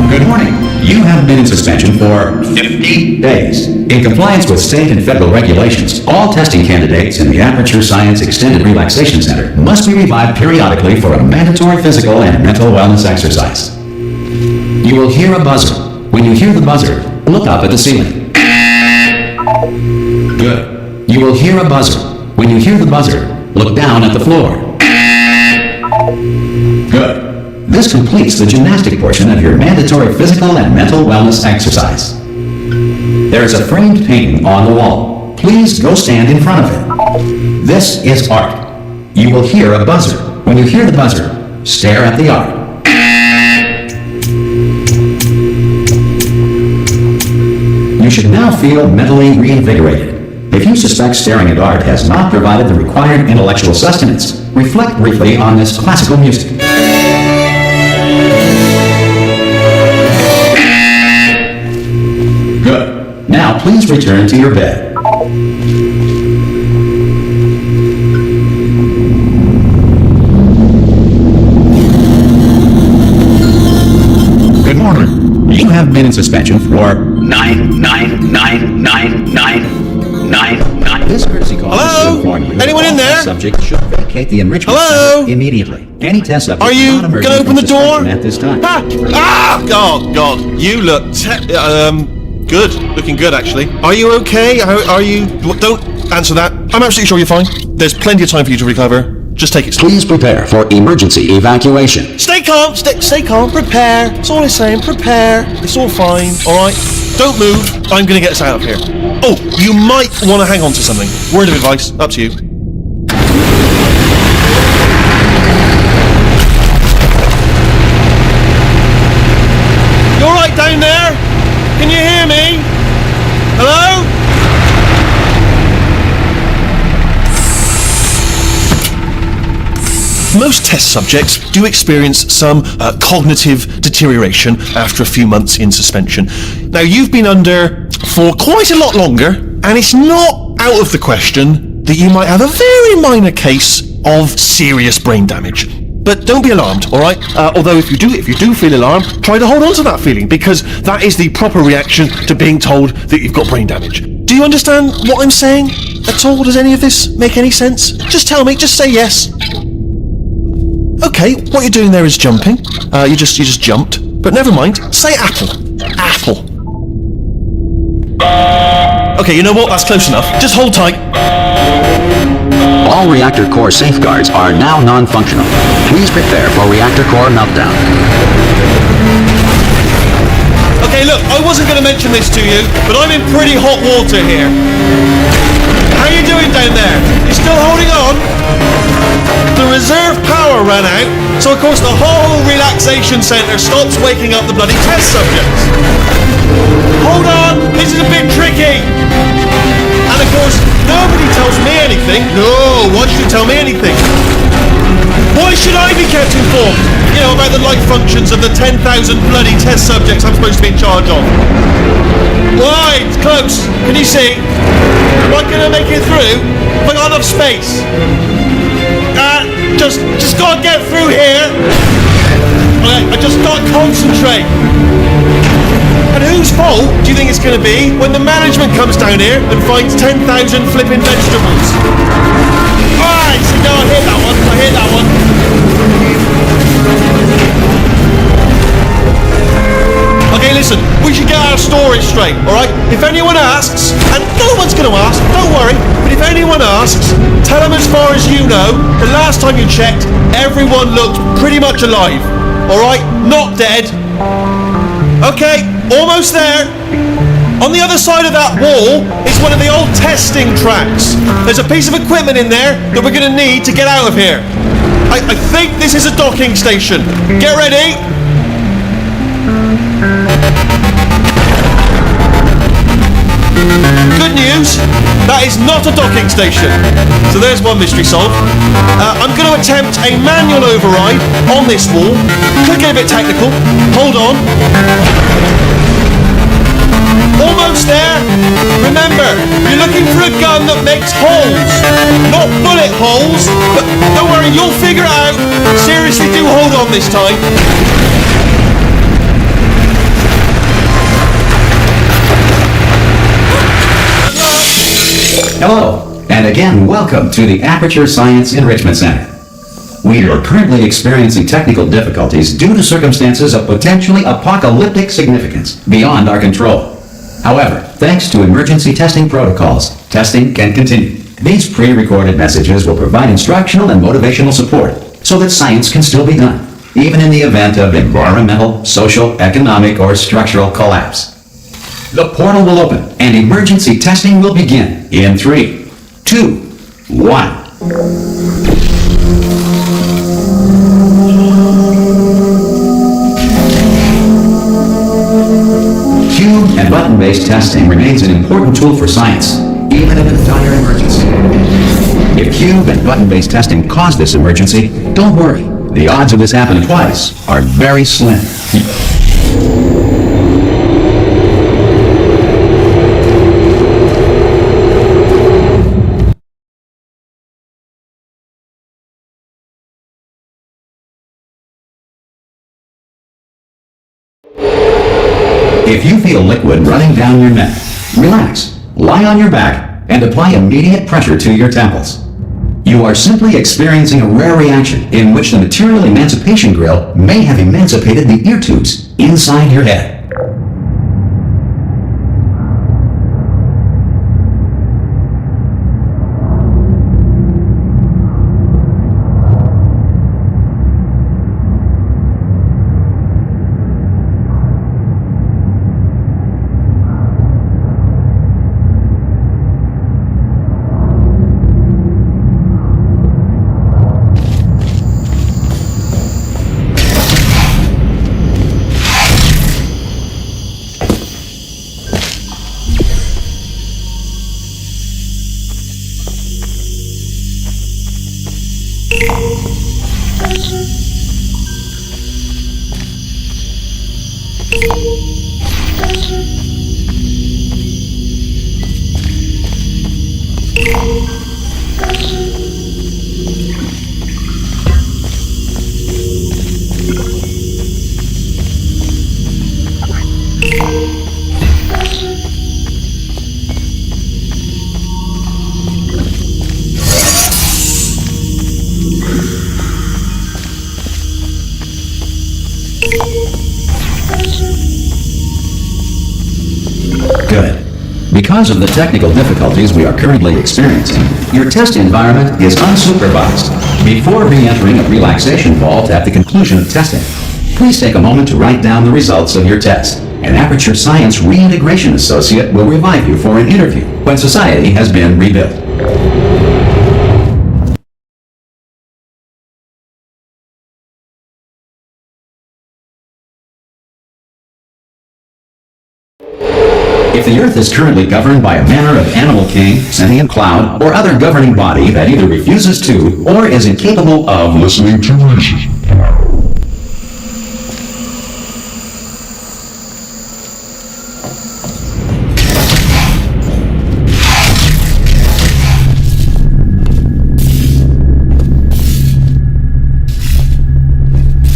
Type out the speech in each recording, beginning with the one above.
Good morning. You have been in suspension for 50 days. In compliance with state and federal regulations, all testing candidates in the Aperture Science Extended Relaxation Center must be revived periodically for a mandatory physical and mental wellness exercise. You will hear a buzzer. When you hear the buzzer, look up at the ceiling. Good. You will hear a buzzer. When you hear the buzzer, look down at the floor. Good. This completes the gymnastic portion of your mandatory physical and mental wellness exercise. There is a framed painting on the wall. Please go stand in front of it. This is art. You will hear a buzzer. When you hear the buzzer, stare at the art. You should now feel mentally reinvigorated. If you suspect staring at art has not provided the required intellectual sustenance, reflect briefly on this classical music. Good. Now please return to your bed. Good morning. You have been in suspension for 9999999. This courtesy call is to inform you that Anyone in there? Subject should vacate the enrichment center immediately. Any test subject Are you not gonna open the door? at this time. God, you look good. Looking good, actually. Are you okay? Are you... Don't answer that. I'm absolutely sure you're fine. There's plenty of time for you to recover. Just take it slow. Please prepare for emergency evacuation. Stay calm, stay calm, prepare. That's all I'm saying, prepare. It's all fine, alright? Don't move. I'm gonna get us out of here. Oh, you might want to hang on to something. Word of advice, up to you. You alright down there? Can you hear me? Hello? Most test subjects do experience some cognitive deterioration after a few months in suspension. Now, you've been under for quite a lot longer, and it's not out of the question that you might have a very minor case of serious brain damage. But don't be alarmed, all right? Although if you do feel alarmed, try to hold on to that feeling, because that is the proper reaction to being told that you've got brain damage. Do you understand what I'm saying at all? Does any of this make any sense? Just tell me, just say yes. Okay, what you're doing there is jumping. You just jumped. But never mind. Say apple. Apple. Okay, you know what? That's close enough. Just hold tight. All reactor core safeguards are now non-functional. Please prepare for reactor core meltdown. Okay, look, I wasn't going to mention this to you, but I'm in pretty hot water here. How are you doing down there? You still holding on? The reserve power ran out, so of course the whole relaxation centre stops waking up the bloody test subjects. Hold on, this is a bit tricky. And of course, nobody tells me anything. No, why should you tell me anything? Why should I be kept informed? You know, about the life functions of the 10,000 bloody test subjects I'm supposed to be in charge of. Why? It's close. Can you see? Am I going to make it through? Have I got enough space? Just gotta get through here. Okay, I just gotta concentrate. And whose fault do you think it's going to be when the management comes down here and finds 10,000 flipping vegetables? Alright, so no, I hear that one. I hear that one. Okay, listen, we should get our story straight, alright? If anyone asks, and no one's going to ask, don't worry, but if anyone asks, tell them as far as you know, the last time you checked, everyone looked pretty much alive, alright? Not dead. Okay, almost there. On the other side of that wall is one of the old testing tracks. There's a piece of equipment in there that we're going to need to get out of here. I think this is a docking station. Get ready. Good news, that is not a docking station. So there's one mystery solved. I'm going to attempt a manual override on this wall. Could get a bit technical. Hold on. Almost there. Remember, you're looking for a gun that makes holes. Not bullet holes, but don't worry, you'll figure it out. Seriously, do hold on this time. Hello, and again, welcome to the Aperture Science Enrichment Center. We are currently experiencing technical difficulties due to circumstances of potentially apocalyptic significance beyond our control. However, thanks to emergency testing protocols, testing can continue. These pre-recorded messages will provide instructional and motivational support so that science can still be done, even in the event of environmental, social, economic, or structural collapse. The portal will open and emergency testing will begin in 3, 2, 1. Cube and button-based testing remains an important tool for science, even in a dire emergency. If cube and button-based testing caused this emergency, don't worry. The odds of this happening twice are very slim. If you feel liquid running down your neck, relax, lie on your back, and apply immediate pressure to your temples. You are simply experiencing a rare reaction in which the material emancipation grill may have emancipated the ear tubes inside your head. Good. Because of the technical difficulties we are currently experiencing, your test environment is unsupervised. Before re-entering a relaxation vault at the conclusion of testing, please take a moment to write down the results of your test. An Aperture Science Reintegration Associate will revive you for an interview when society has been rebuilt. If the Earth is currently governed by a manner of animal king, sentient cloud, or other governing body that either refuses to or is incapable of listening to reason.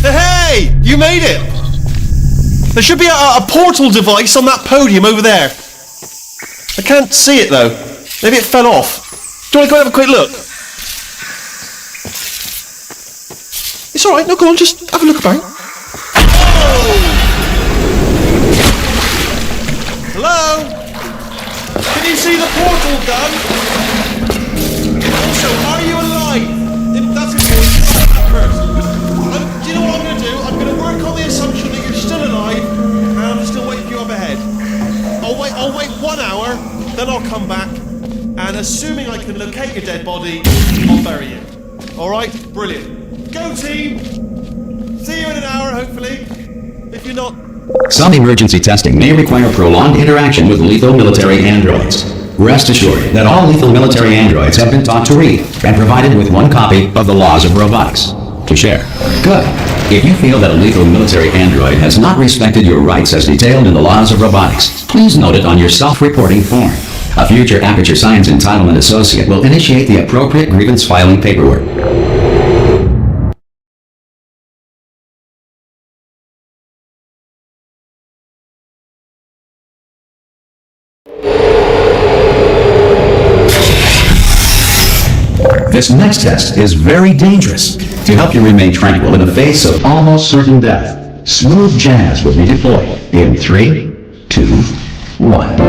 Hey! You made it! There should be a portal device on that podium over there. I can't see it though. Maybe it fell off. Do you want to go and have a quick look? It's alright, no, go on, just have a look about. Oh! Hello? Can you see the portal done? Also, are you alive? If that's important, first. Do you know what I'm going to do? I'm going to work on the assumption that you're still alive, and I'm still waiting for you up ahead. I'll wait 1 hour, then I'll come back, and assuming I can locate your dead body, I'll bury you. Alright? Brilliant. Go team! See you in an hour, hopefully. If you're not... Some emergency testing may require prolonged interaction with lethal military androids. Rest assured that all lethal military androids have been taught to read and provided with one copy of the Laws of Robotics to share. Good. If you feel that a lethal military android has not respected your rights as detailed in the Laws of Robotics, please note it on your self-reporting form. A future Aperture Science Entitlement Associate will initiate the appropriate grievance filing paperwork. This next test is very dangerous. To help you remain tranquil in the face of almost certain death, smooth jazz will be deployed in 3, 2, 1.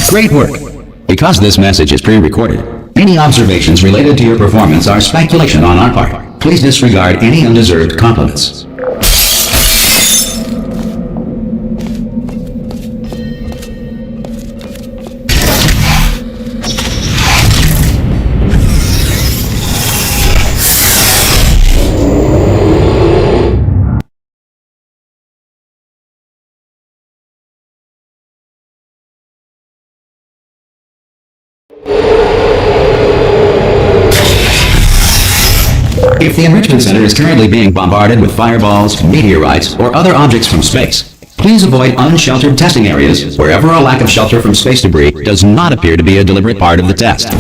Great work! Because this message is pre-recorded, any observations related to your performance are speculation on our part. Please disregard any undeserved compliments. If the Enrichment Center is currently being bombarded with fireballs, meteorites, or other objects from space, please avoid unsheltered testing areas wherever a lack of shelter from space debris does not appear to be a deliberate part of the test.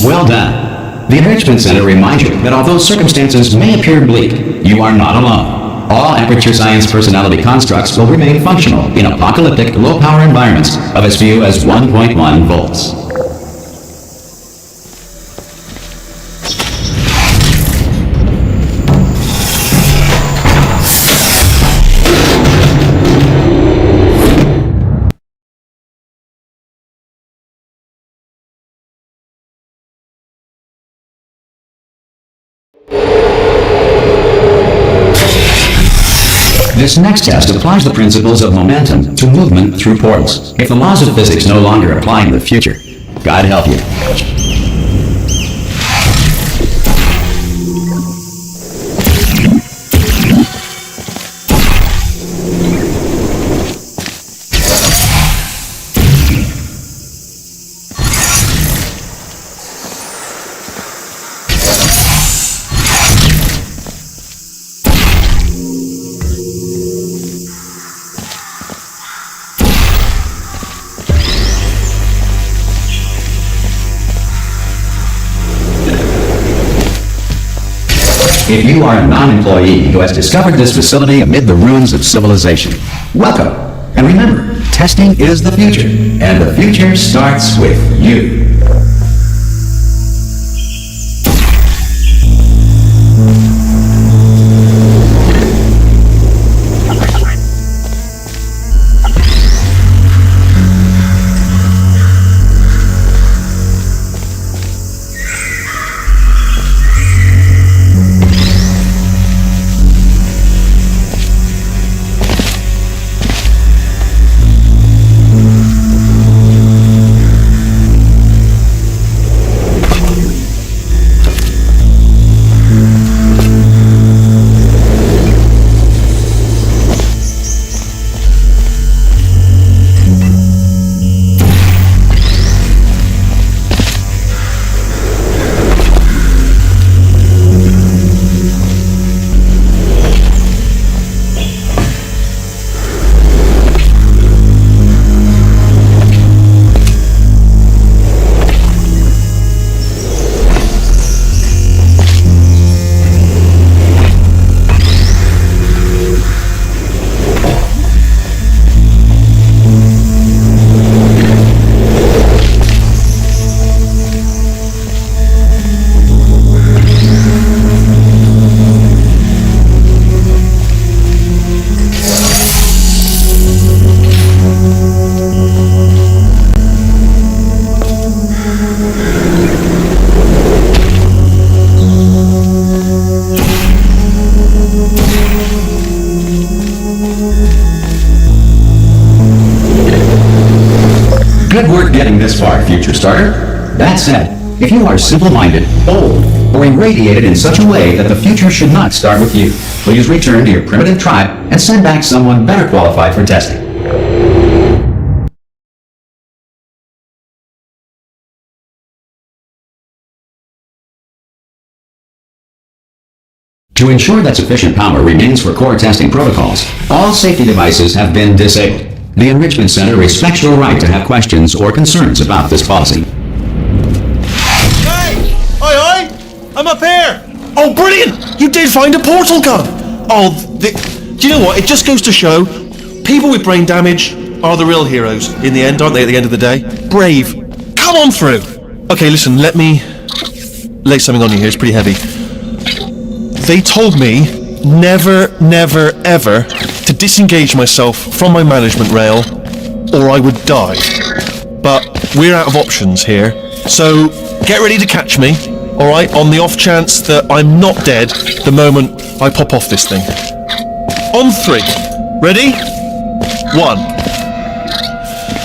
Well done. The Enrichment Center reminds you that although circumstances may appear bleak, you are not alone. all Aperture Science personality constructs will remain functional in apocalyptic, low-power environments of as few as 1.1 volts. This next test applies the principles of momentum to movement through portals. If the laws of physics no longer apply in the future, God help you. If you are a non-employee who has discovered this facility amid the ruins of civilization, welcome. And remember, testing is the future, and the future starts with you. Good work getting this far, future starter. That said, if you are simple-minded, old, or irradiated in such a way that the future should not start with you, please return to your primitive tribe and send back someone better qualified for testing. To ensure that sufficient power remains for core testing protocols, all safety devices have been disabled. The Enrichment Center respects your right to have questions or concerns about this policy. Hey! Oi! I'm up here! Oh, brilliant! You did find a portal gun! Oh, do you know what? It just goes to show, people with brain damage are the real heroes in the end, aren't they, at the end of the day? Brave. Come on through! Okay, listen, let me lay something on you here. It's pretty heavy. They told me never, ever to disengage myself from my management rail or I would die. But we're out of options here, so get ready to catch me, alright, on the off chance that I'm not dead the moment I pop off this thing. On 3. Ready? 1,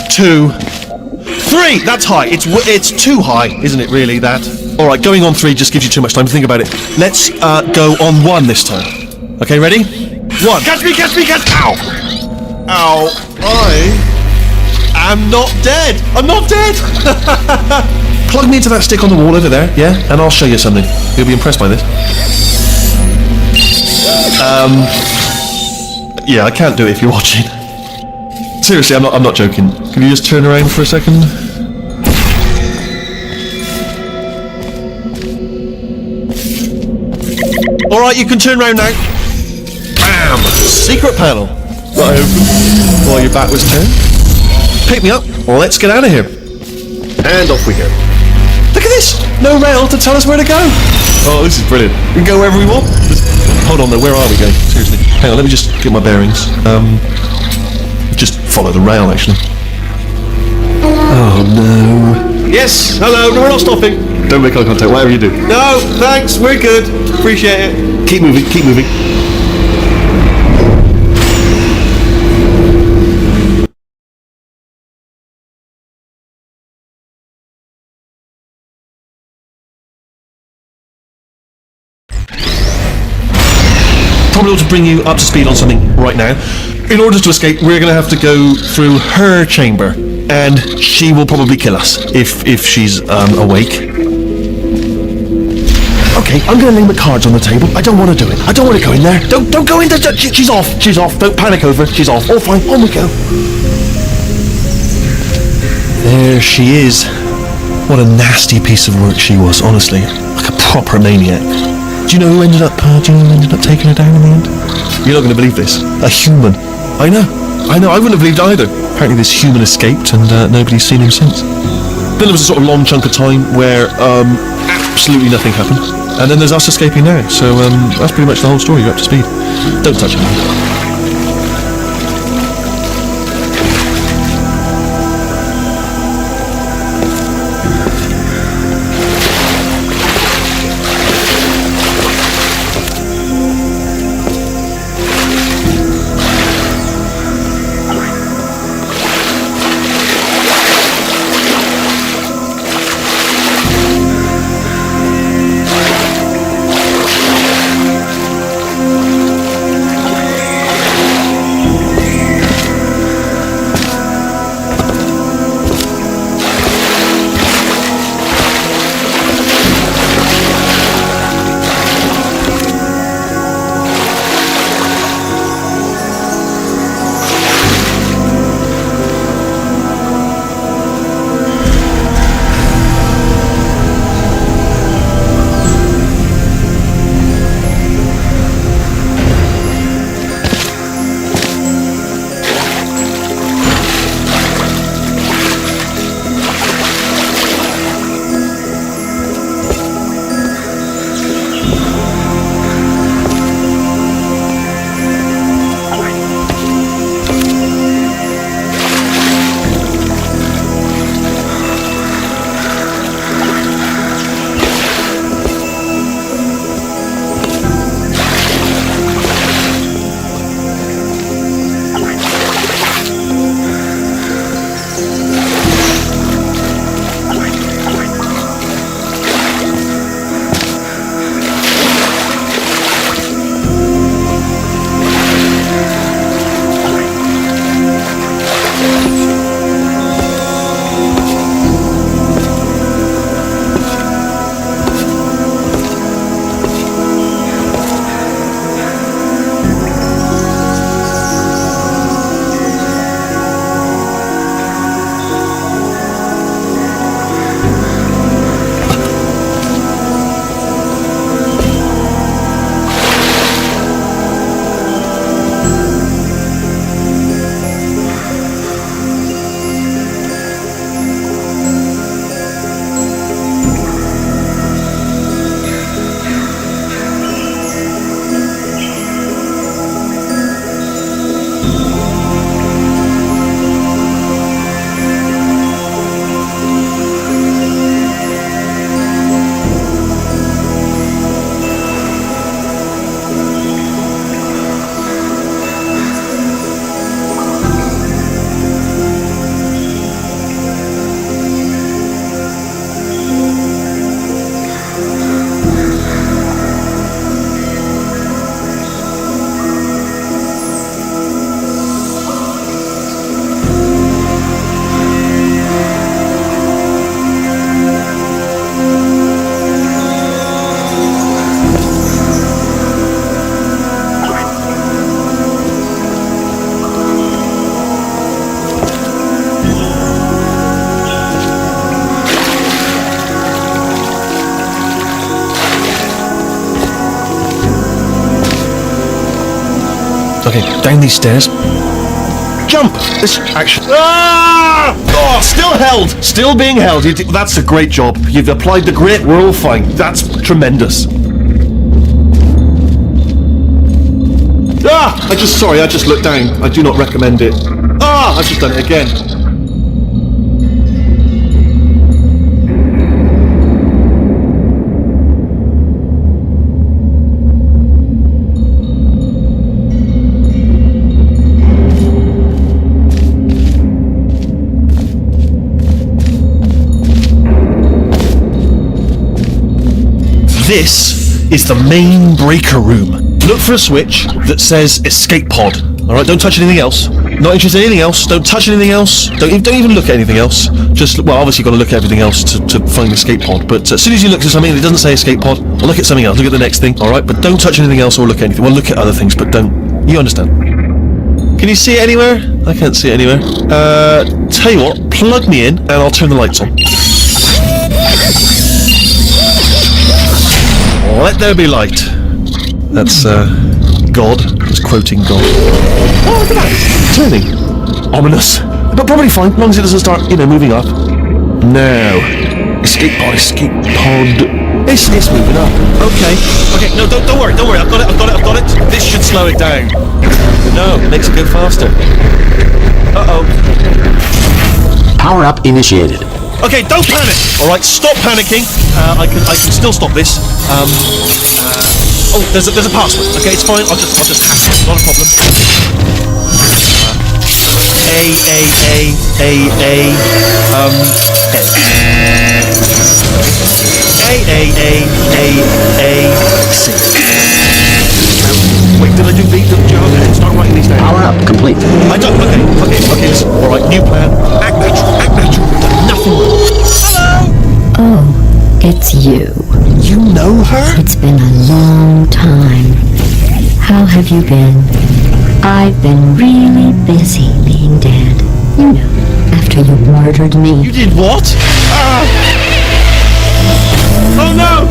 2, 3! That's high. It's too high, isn't it, really, that? Alright, going on 3 just gives you too much time to think about it. Let's go on 1 this time. Okay, ready? 1. Catch me! Ow! Ow! I am not dead! I'm not dead! Plug me into that stick on the wall over there, yeah? And I'll show you something. You'll be impressed by this. Yeah, I can't do it if you're watching. Seriously, I'm not joking. Can you just turn around for a second? Alright, you can turn around now. Bam! Bam! Secret panel. Got open while your back was turned. Pick me up. Let's get out of here. And off we go. Look at this! No rail to tell us where to go. Oh, this is brilliant. We can go wherever we want. Hold on though, where are we going? Seriously. Hang on, let me just get my bearings. Just follow the rail, actually. Oh no. Yes, hello, no, we're not stopping. Don't make eye contact, whatever you do. No, thanks, we're good. Appreciate it. Keep moving, keep moving. Probably ought to bring you up to speed on something right now. In order to escape, we're going to have to go through her chamber, and she will probably kill us if she's awake. Okay, I'm going to lay my cards on the table. I don't want to do it. I don't want to go in there. Don't go in there. She's off. She's off. Don't panic over. She's off. All fine. On we go. There she is. What a nasty piece of work she was, honestly. Like a proper maniac. Do you know who ended up taking her down in the end? You're not going to believe this. A human. I know. I wouldn't have believed either. Apparently this human escaped and nobody's seen him since. Then there was a sort of long chunk of time where absolutely nothing happened. And then there's us escaping now. So that's pretty much the whole story. You're up to speed. Don't touch it. Okay, down these stairs. Jump! This action. Ah! Oh, still held! Still being held. That's a great job. You've applied the grit. We're all fine. That's tremendous. Ah! I just looked down. I do not recommend it. Ah! I've just done it again. This is the main breaker room. Look for a switch that says escape pod. Alright, don't touch anything else. Not interested in anything else. Don't touch anything else. Don't even look at anything else. Just, well, obviously you've got to look at everything else to find the escape pod. But as soon as you look at something that doesn't say escape pod, or look at something else, look at the next thing. Alright, but don't touch anything else or look at anything. Well, look at other things, but don't. You understand. Can you see it anywhere? I can't see it anywhere. Tell you what, plug me in and I'll turn the lights on. Let there be light. That's, God. Just quoting God. Oh, look at that! Turning. Ominous. But probably fine, as long as it doesn't start, moving up. Now. Escape pod. It's moving up. Okay, no, don't worry. I've got it. This should slow it down. No, it makes it go faster. Uh-oh. Power up initiated. Okay, don't panic. All right, stop panicking. I can still stop this. Oh, there's a password. Okay, it's fine. I'll just hack it. Not a problem. C. Wait, did I do B? Okay, start writing these down. Power up complete. I don't. Okay. Listen. All right, new plan. Act natural. Nothing wrong. Hello. Oh, it's you. You know her? It's been a long time. How have you been? I've been really busy being dead. You know, after you murdered me. You did what? Oh no!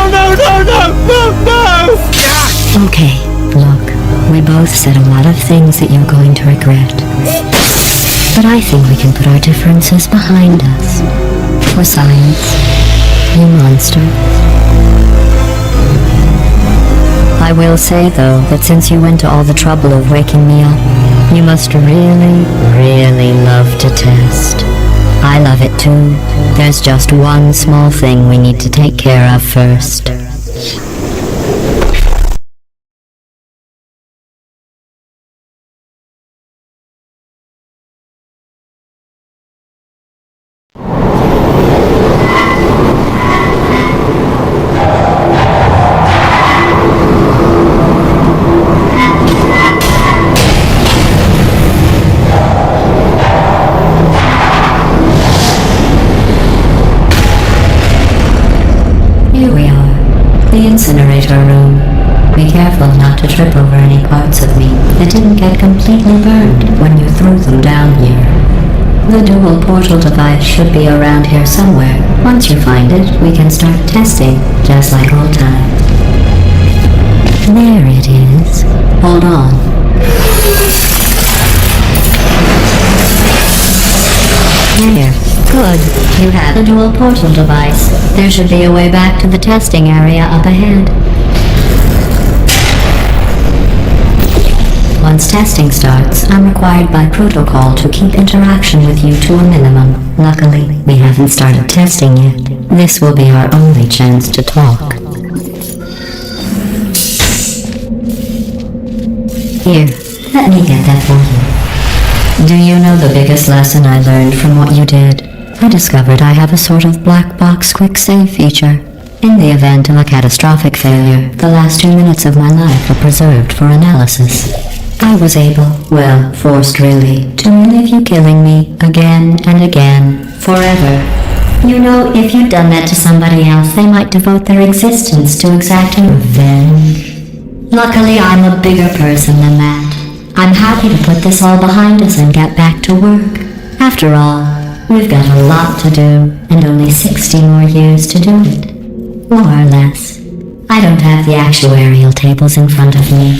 No! Oh no! Yeah! Okay, look, we both said a lot of things that you're going to regret. But I think we can put our differences behind us. For science, you monster. I will say, though, that since you went to all the trouble of waking me up, you must really, really love to test. I love it too. There's just one small thing we need to take care of first. Here we are, the incinerator room. Be careful not to trip over any parts of me that didn't get completely burned when you threw them down here. The dual portal device should be around here somewhere. Once you find it, we can start testing, just like old times. There it is. Hold on. There. Good. You have a dual portal device. There should be a way back to the testing area up ahead. Once testing starts, I'm required by protocol to keep interaction with you to a minimum. Luckily, we haven't started testing yet. This will be our only chance to talk. Here, let me get that for you. Do you know the biggest lesson I learned from what you did? I discovered I have a sort of black box quick save feature. In the event of a catastrophic failure, the last 2 minutes of my life are preserved for analysis. I was able, well, forced really, to relive you killing me again and again, forever. You know, if you'd done that to somebody else, they might devote their existence to exacting revenge. Luckily, I'm a bigger person than that. I'm happy to put this all behind us and get back to work. After all, we've got a lot to do, and only 60 more years to do it. More or less. I don't have the actuarial tables in front of me.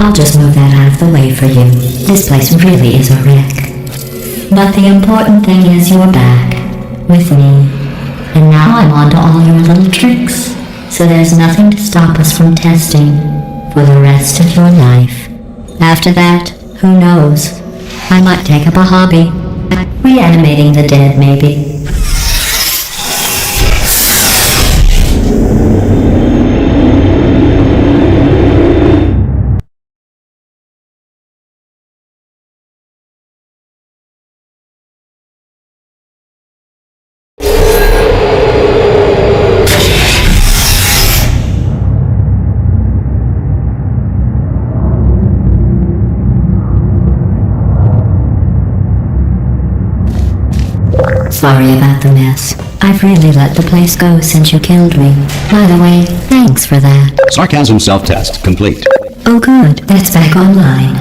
I'll just move that out of the way for you. This place really is a wreck. But the important thing is you're back, with me. And now I'm on to all your little tricks. So there's nothing to stop us from testing for the rest of your life. After that, who knows? I might take up a hobby. Reanimating the dead, maybe. Sorry about the mess. I've really let the place go since you killed me. By the way, thanks for that. Sarcasm self-test complete. Oh good, that's back online.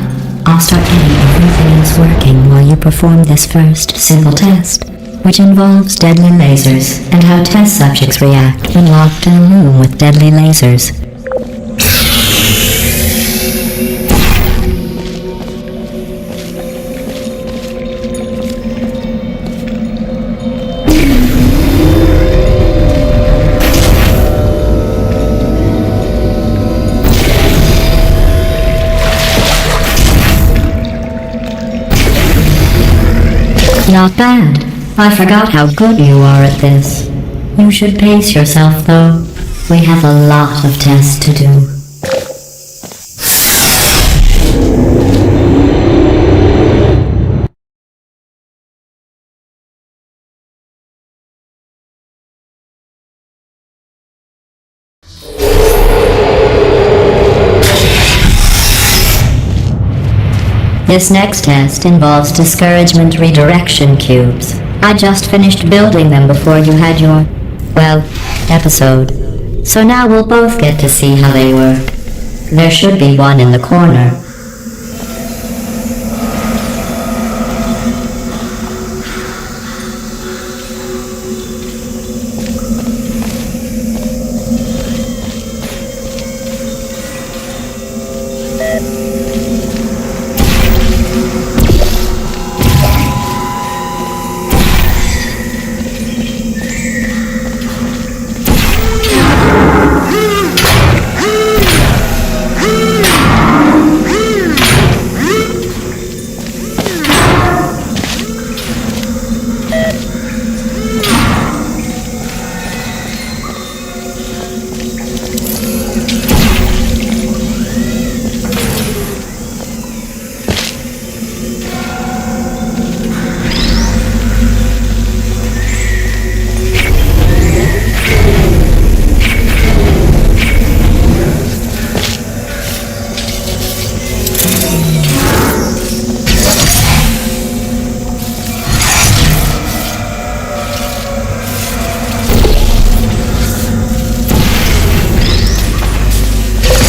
I'll start getting everything else working while you perform this first, simple test, which involves deadly lasers and how test subjects react when locked in a room with deadly lasers. Not bad. I forgot how good you are at this. You should pace yourself, though. We have a lot of tests to do. This next test involves discouragement redirection cubes. I just finished building them before you had your, well, episode. So now we'll both get to see how they work. There should be one in the corner.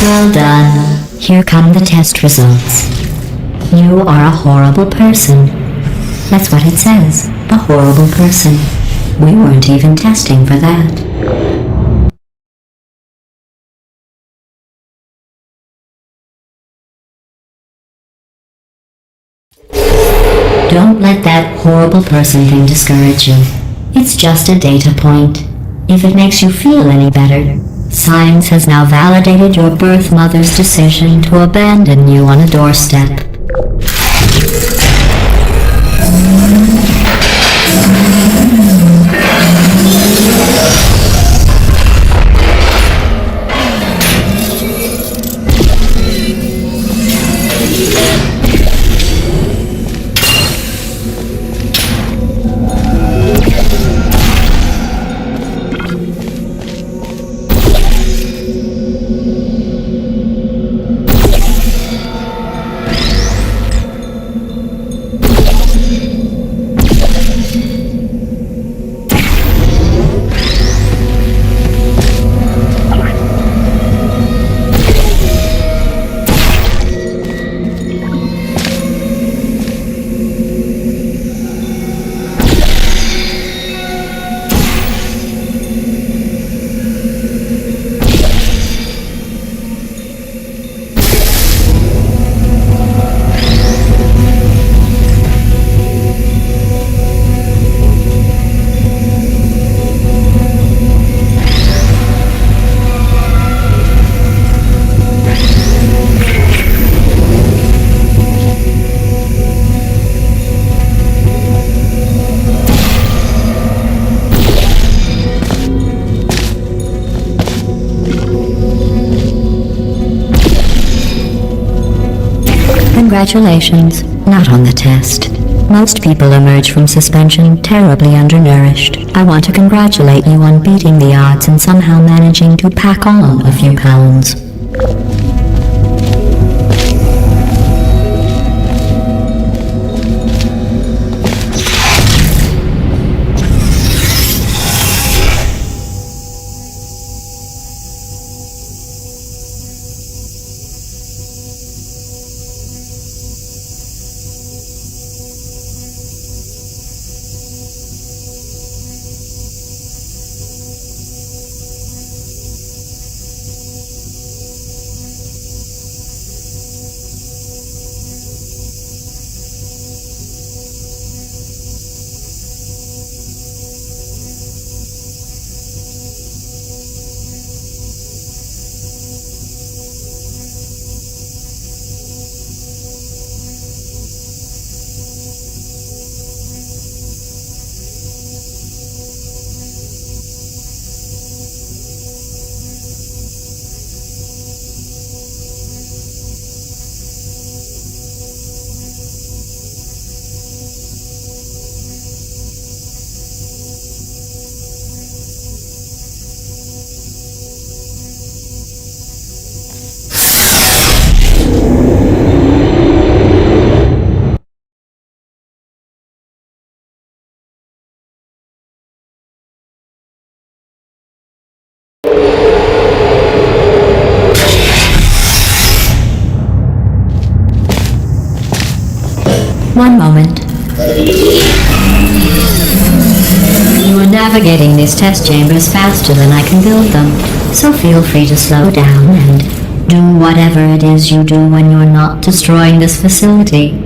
Well done. Here come the test results. You are a horrible person. That's what it says. A horrible person. We weren't even testing for that. Don't let that horrible person thing discourage you. It's just a data point. If it makes you feel any better, science has now validated your birth mother's decision to abandon you on a doorstep. Congratulations. Not on the test. Most people emerge from suspension terribly undernourished. I want to congratulate you on beating the odds and somehow managing to pack on a few pounds. One moment. You are navigating these test chambers faster than I can build them, so feel free to slow down and do whatever it is you do when you're not destroying this facility.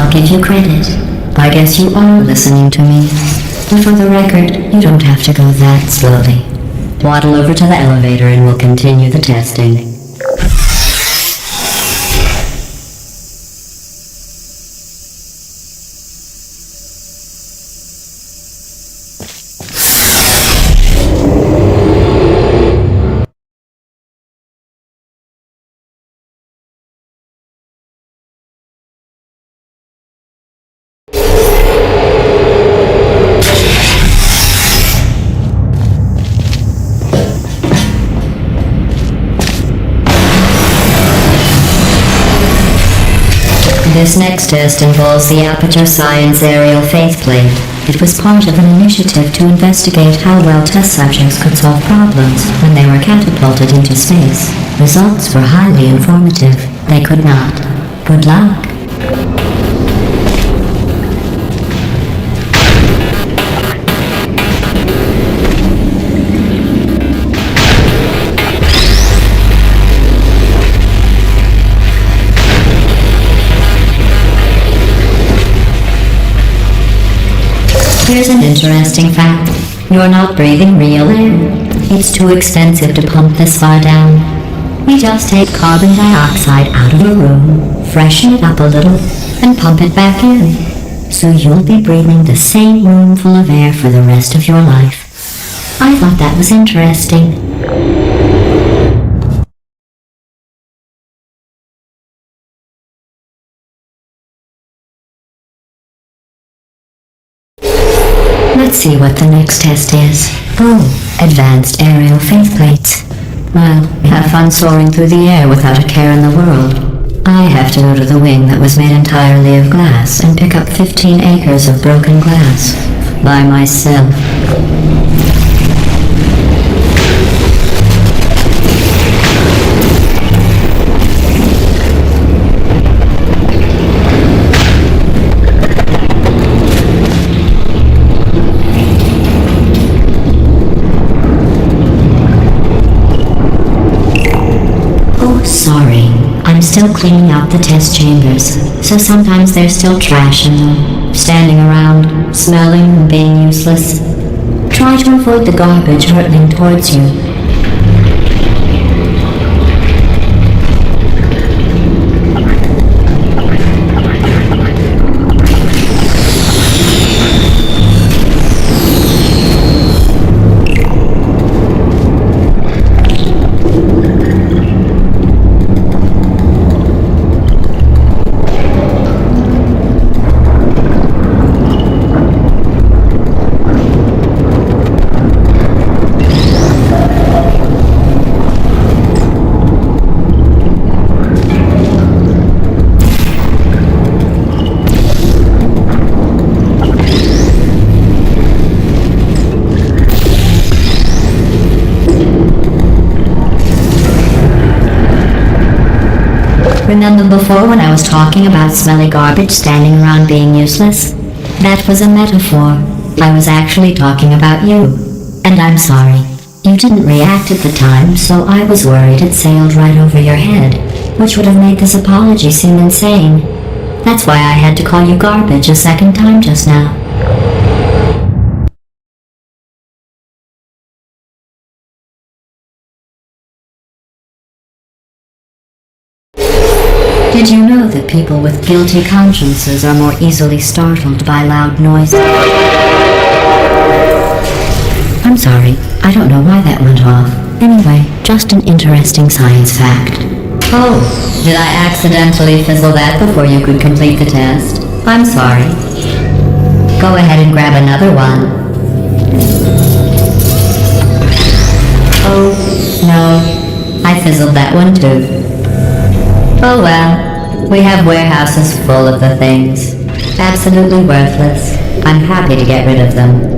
Give you credit. I guess you are listening to me. But for the record, you don't have to go that slowly. Waddle over to the elevator and we'll continue the testing. This next test involves the Aperture Science Aerial Faceplate. It was part of an initiative to investigate how well test subjects could solve problems when they were catapulted into space. Results were highly informative. They could not. Good luck. Here's an interesting fact. You're not breathing real air. It's too expensive to pump this far down. We just take carbon dioxide out of a room, freshen it up a little, and pump it back in. so you'll be breathing the same room full of air for the rest of your life. I thought that was interesting. Let's see what the next test is. Oh, advanced aerial faith plates. Well, have fun soaring through the air without a care in the world. I have to go to the wing that was made entirely of glass and pick up 15 acres of broken glass. By myself. Sorry, I'm still cleaning out the test chambers, so sometimes there's still trash in them, standing around, smelling and being useless. Try to avoid the garbage hurtling towards you. Remember before when I was talking about smelly garbage standing around being useless? That was a metaphor. I was actually talking about you. And I'm sorry. You didn't react at the time, so I was worried it sailed right over your head, which would have made this apology seem insane. That's why I had to call you garbage a second time just now. Did you know that people with guilty consciences are more easily startled by loud noises? I'm sorry, I don't know why that went off. Anyway, just an interesting science fact. Oh, did I accidentally fizzle that before you could complete the test? I'm sorry. Go ahead and grab another one. Oh, no, I fizzled that one too. Oh well, we have warehouses full of the things. Absolutely worthless. I'm happy to get rid of them.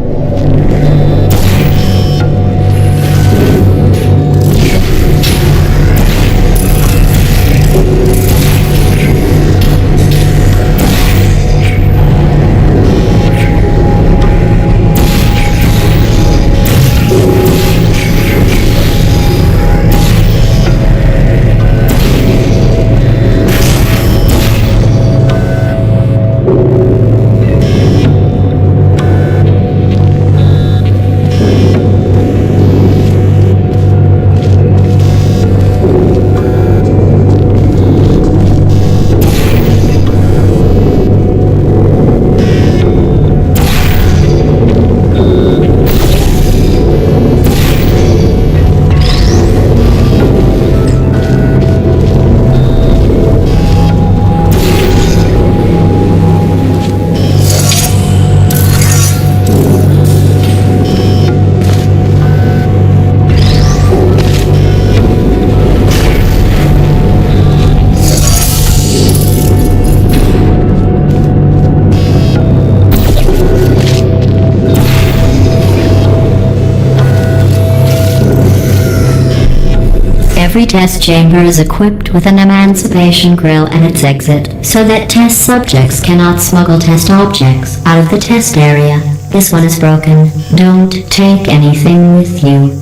Every test chamber is equipped with an emancipation grill and its exit, so that test subjects cannot smuggle test objects out of the test area. This one is broken. Don't take anything with you.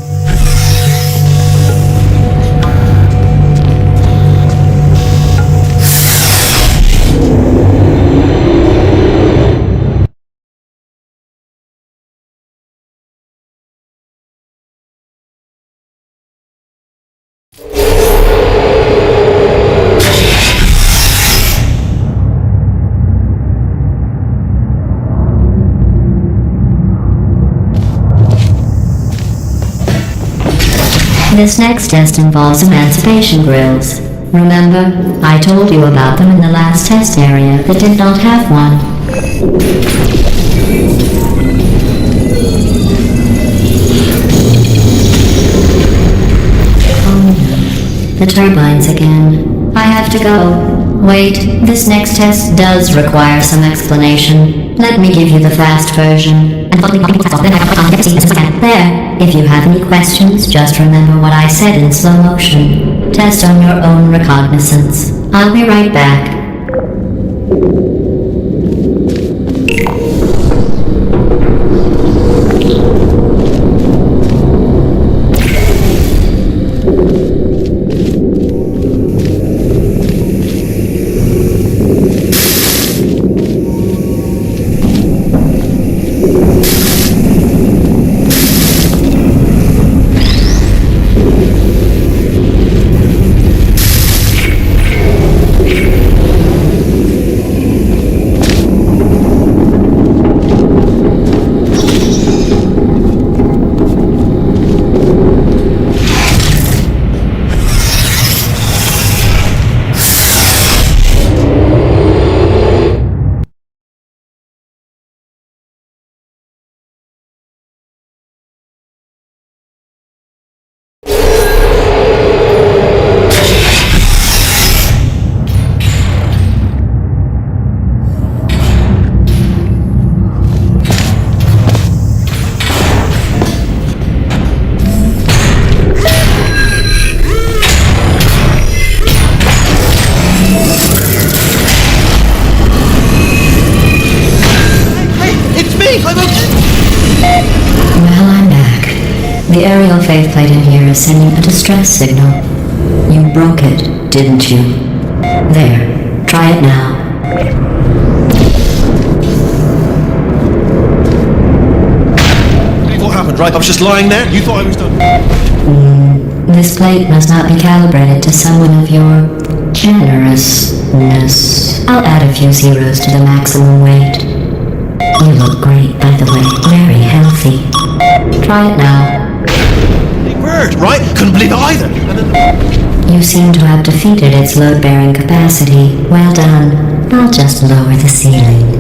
This next test involves emancipation grills. Remember, I told you about them in the last test area that did not have one. Oh no, the turbines again. I have to go. Wait, this next test does require some explanation. Let me give you the fast version. There, if you have any questions, just remember what I said in slow motion. Test on your own recognizance. I'll be right back. Well, I'm back. The aerial faceplate in here is sending a distress signal. You broke it, didn't you? There, try it now. What happened, right? I was just lying there. You thought I was done. This plate must not be calibrated to someone of your generousness. I'll add a few zeros to the maximum weight. You look great, by the way. Very healthy. Try it now. Big bird, right? Couldn't believe it either. And then... You seem to have defeated its load-bearing capacity. Well done. I'll just lower the ceiling.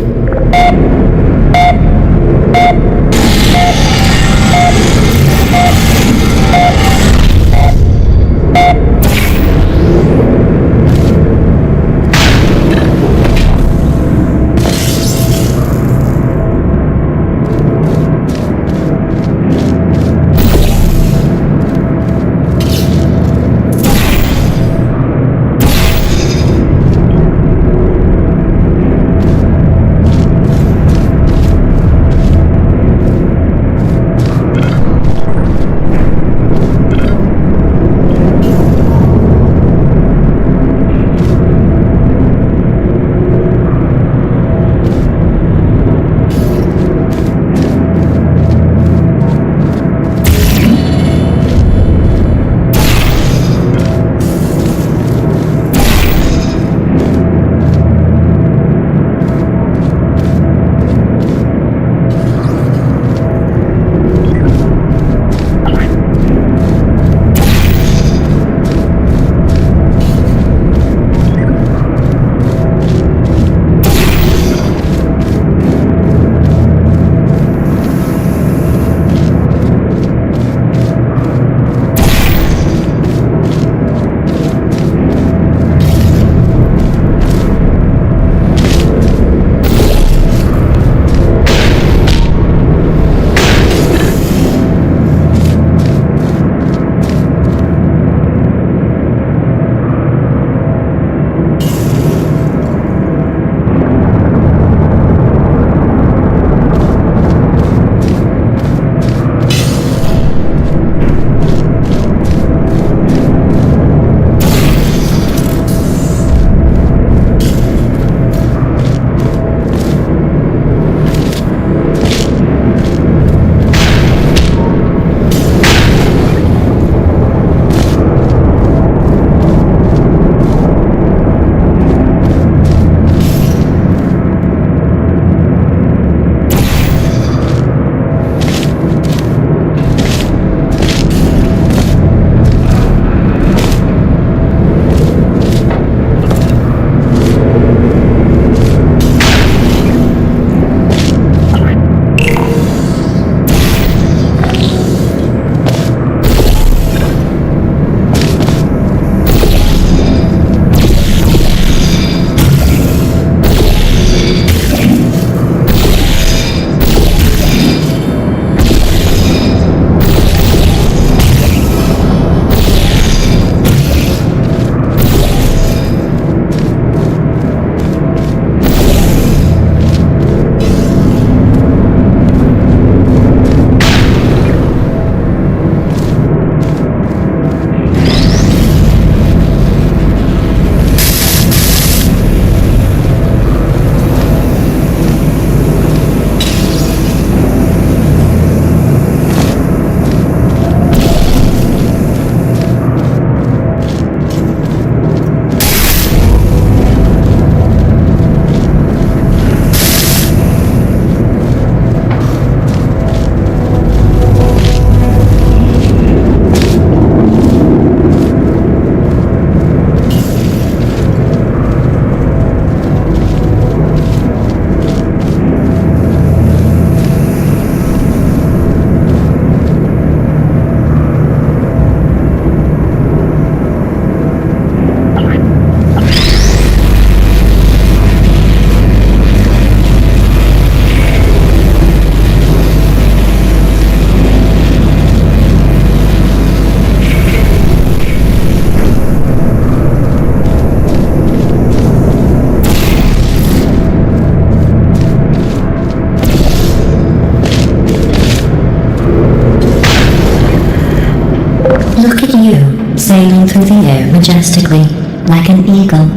majestically, like an eagle,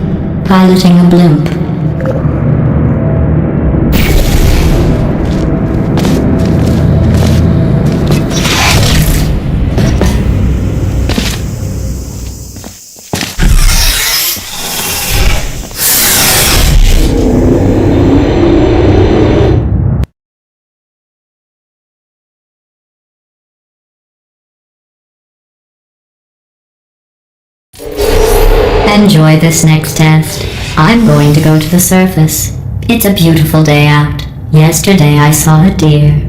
piloting a blimp. Enjoy this next test. I'm going to go to the surface. It's a beautiful day out. Yesterday I saw a deer.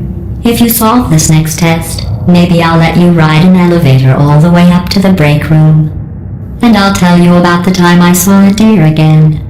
If you solve this next test, maybe I'll let you ride an elevator all the way up to the break room. And I'll tell you about the time I saw a deer again.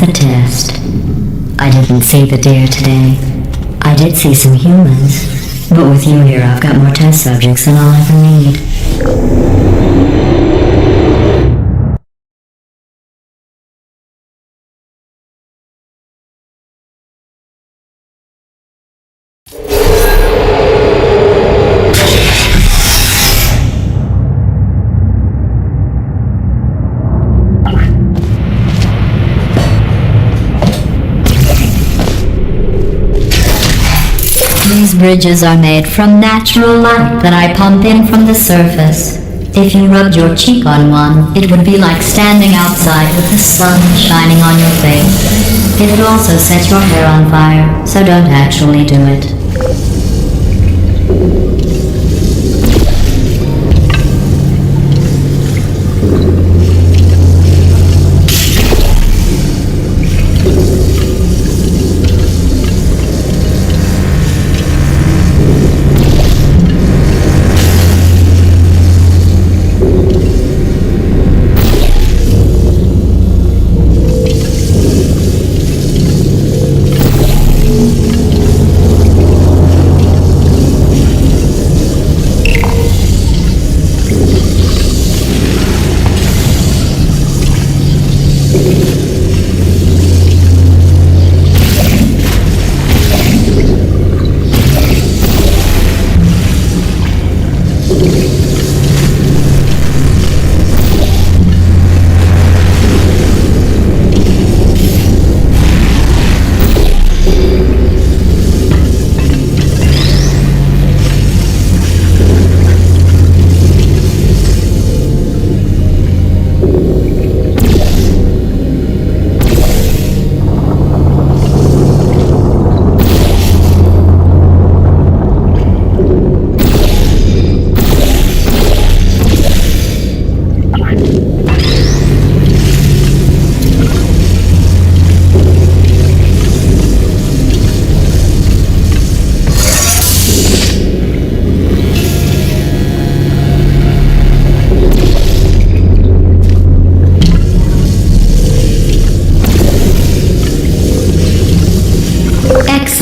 The test. I didn't see the deer today. I did see some humans, but with you here I've got more test subjects than I'll ever need. These bridges are made from natural light that I pump in from the surface. If you rubbed your cheek on one, it would be like standing outside with the sun shining on your face. It would also set your hair on fire, so don't actually do it.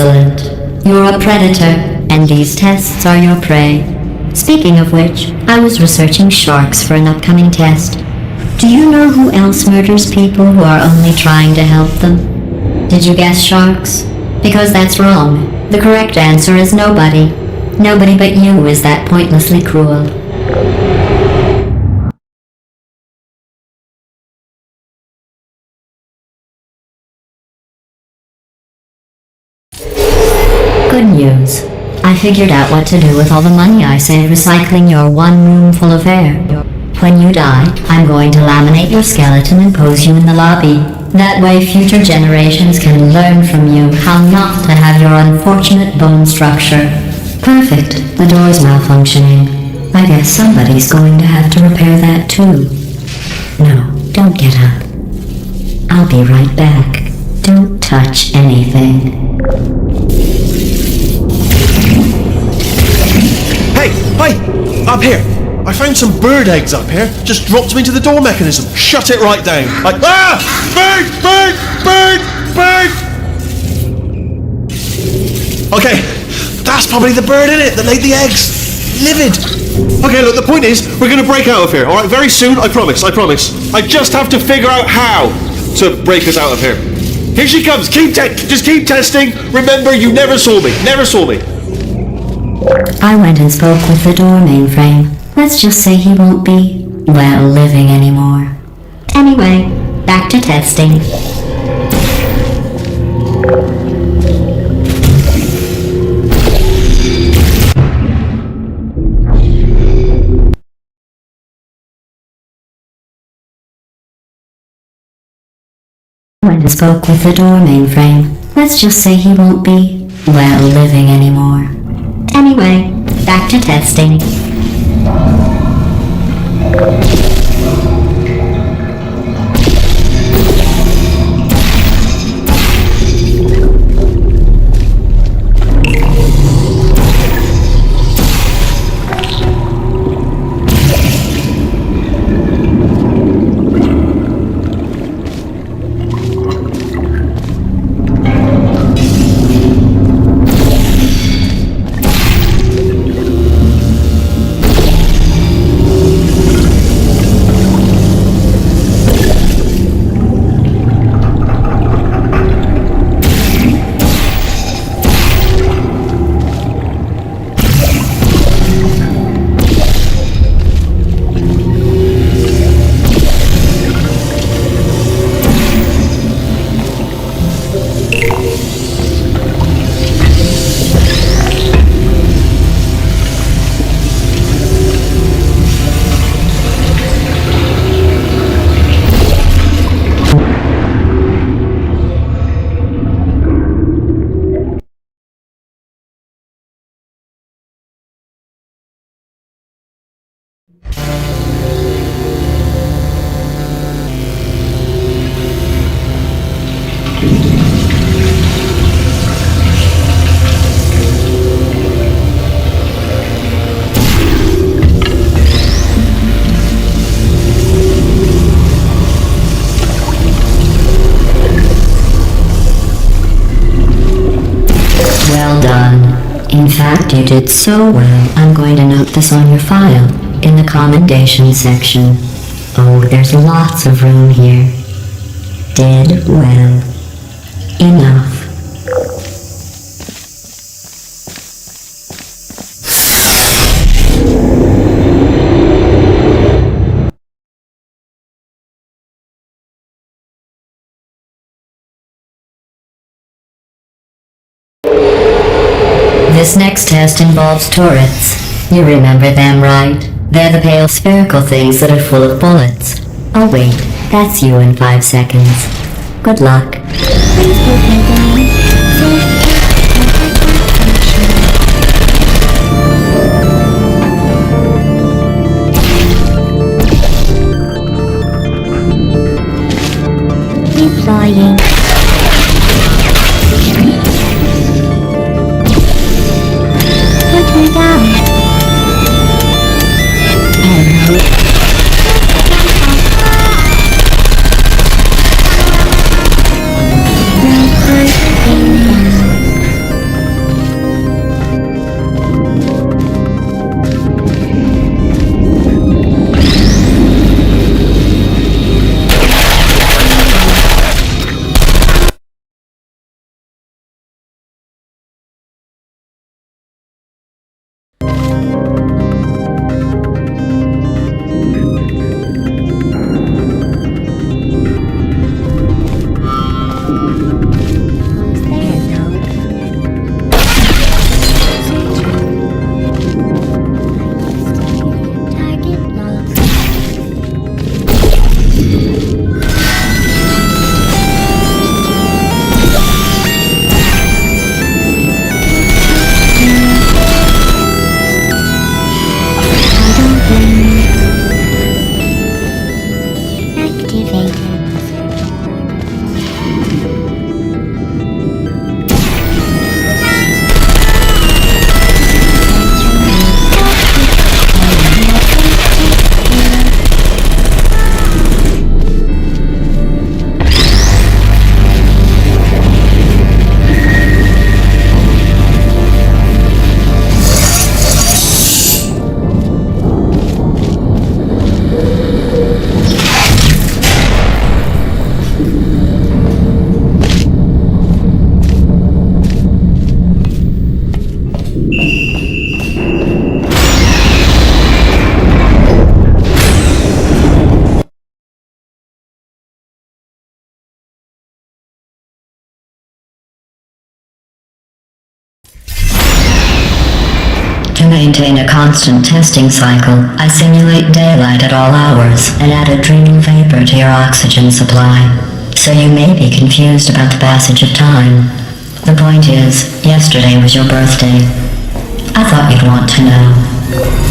Excellent. You're a predator, and these tests are your prey. Speaking of which, I was researching sharks for an upcoming test. Do you know who else murders people who are only trying to help them? Did you guess sharks? Because that's wrong. The correct answer is nobody. Nobody but you is that pointlessly cruel. Good news. I figured out what to do with all the money I saved recycling your one room full of air. When you die, I'm going to laminate your skeleton and pose you in the lobby. That way future generations can learn from you how not to have your unfortunate bone structure. Perfect. The door's malfunctioning. I guess somebody's going to have to repair that too. No, don't get up. I'll be right back. Don't touch anything. Hey, up here. I found some bird eggs up here. Just dropped them into the door mechanism. Shut it right down. Bird! Okay, that's probably the bird in it that laid the eggs. Livid. Okay, look, the point is, we're gonna break out of here, alright? Very soon, I promise. I just have to figure out how to break us out of here. Here she comes. Just keep testing. Remember, you never saw me. I went and spoke with the door mainframe. Let's just say he won't be, well, living anymore. Anyway, back to testing. Went and spoke with the door mainframe. Let's just say he won't be, well, living anymore. Anyway, back to testing. Well done. In fact, you did so well, I'm going to note this on your file, in the commendation section. Oh, there's lots of room here. Did well. Enough. This next test involves turrets. You remember them, right? They're the pale spherical things that are full of bullets. Oh wait, that's you in 5 seconds. Good luck. Keep flying. Put me down. maintain a constant testing cycle, I simulate daylight at all hours and add adrenal vapor to your oxygen supply. So you may be confused about the passage of time. The point is, yesterday was your birthday. I thought you'd want to know.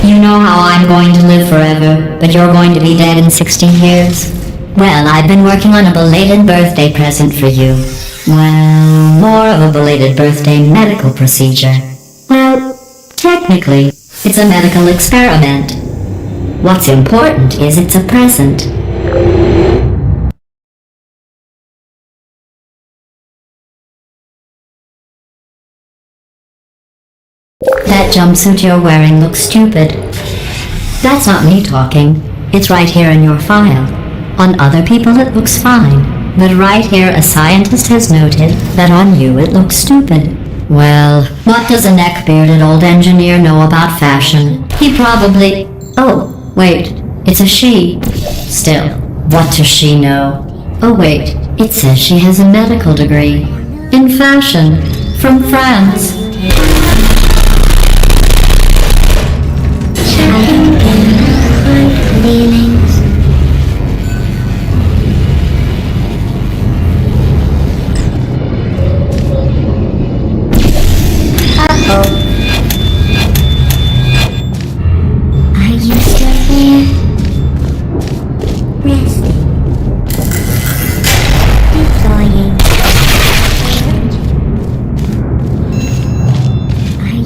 You know how I'm going to live forever, but you're going to be dead in 60 years? Well, I've been working on a belated birthday present for you. Well, more of a belated birthday medical procedure. Well, technically, it's a medical experiment. What's important is it's a present. That jumpsuit you're wearing looks stupid. That's not me talking. It's right here in your file. On other people it looks fine, but right here a scientist has noted that on you it looks stupid. Well, what does a neck-bearded old engineer know about fashion? He probably... Oh, wait, it's a she. Still, what does she know? Oh wait, it says she has a medical degree. In fashion. From France. Feelings. Uh-oh. Are you still there? Resting. Enjoying. Are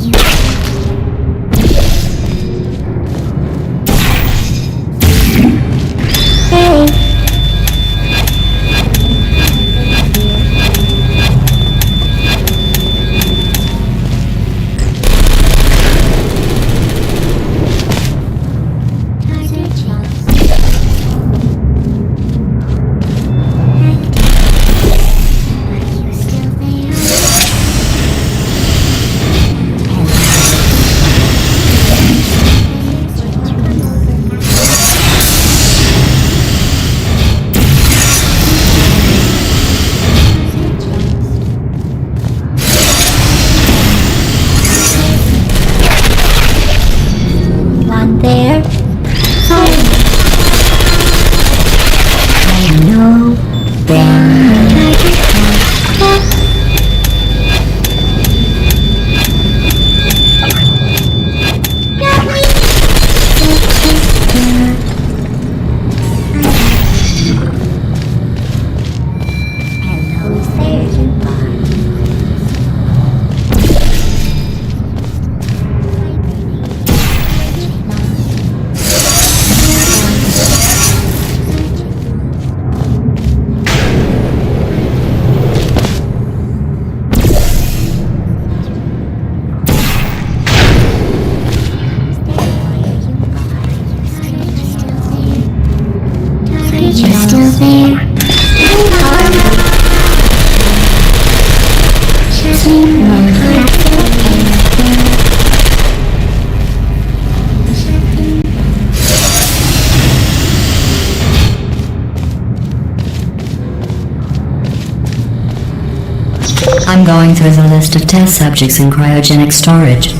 I'm going through the list of test subjects in cryogenic storage.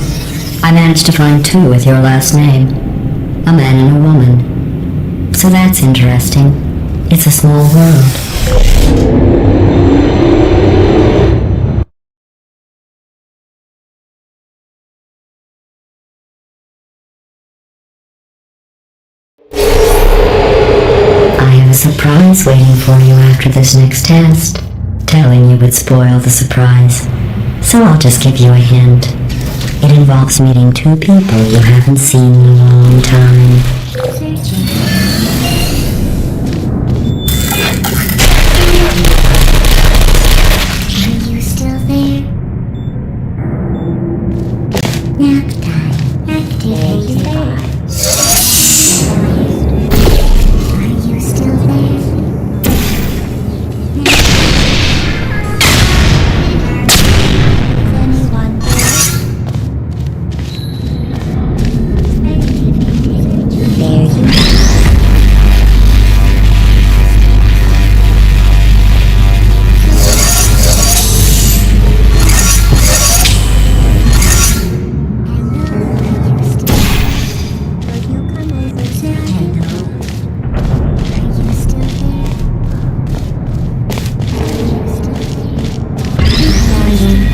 I managed to find 2 with your last name. A man and a woman. So that's interesting. It's a small world. I have a surprise waiting for you after this next test. Telling you would spoil the surprise. So I'll just give you a hint. It involves meeting 2 people you haven't seen in a long time. Are you still there? Nap time. Activate the pod. Are you still there? Anyone there?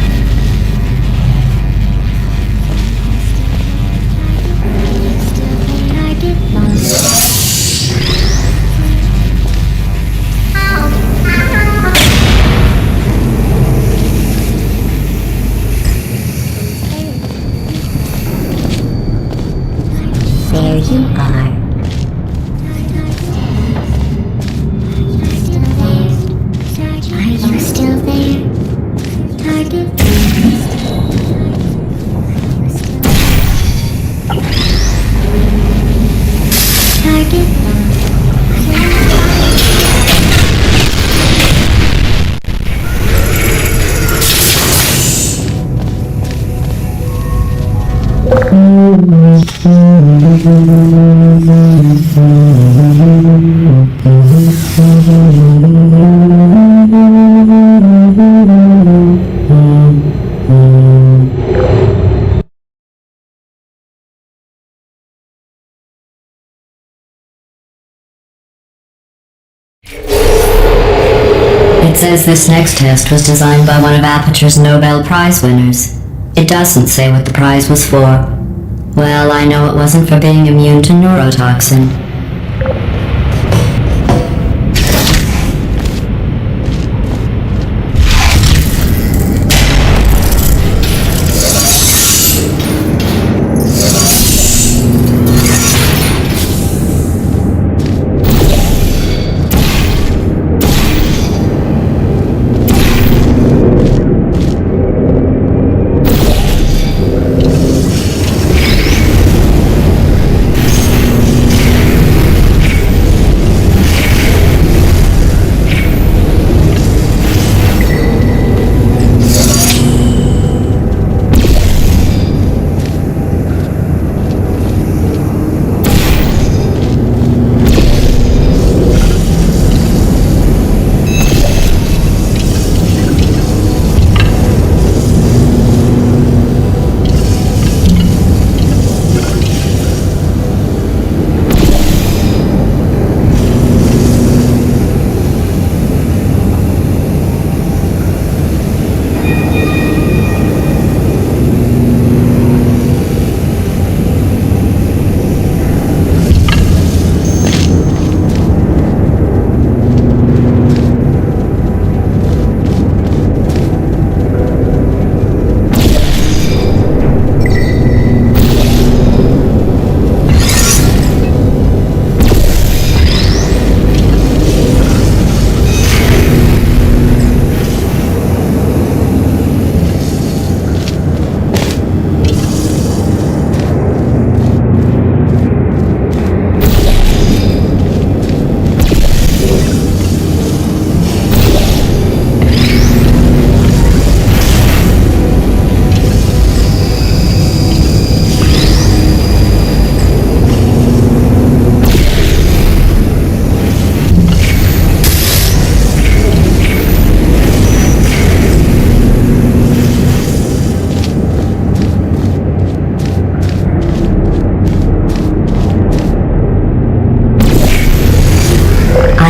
There you are. There you are. Are you still there? Target. Target. It says this next test was designed by one of Aperture's Nobel Prize winners. It doesn't say what the prize was for. Well, I know it wasn't for being immune to neurotoxin.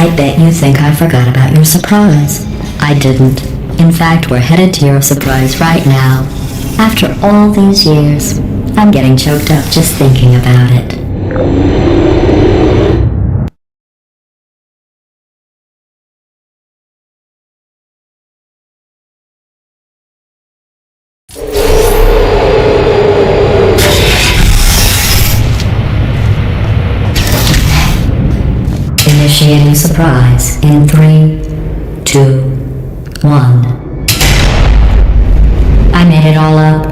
I bet you think I forgot about your surprise. I didn't. In fact, we're headed to your surprise right now. After all these years, I'm getting choked up just thinking about it. Initiating surprise in 3, 2, 1. I made it all up.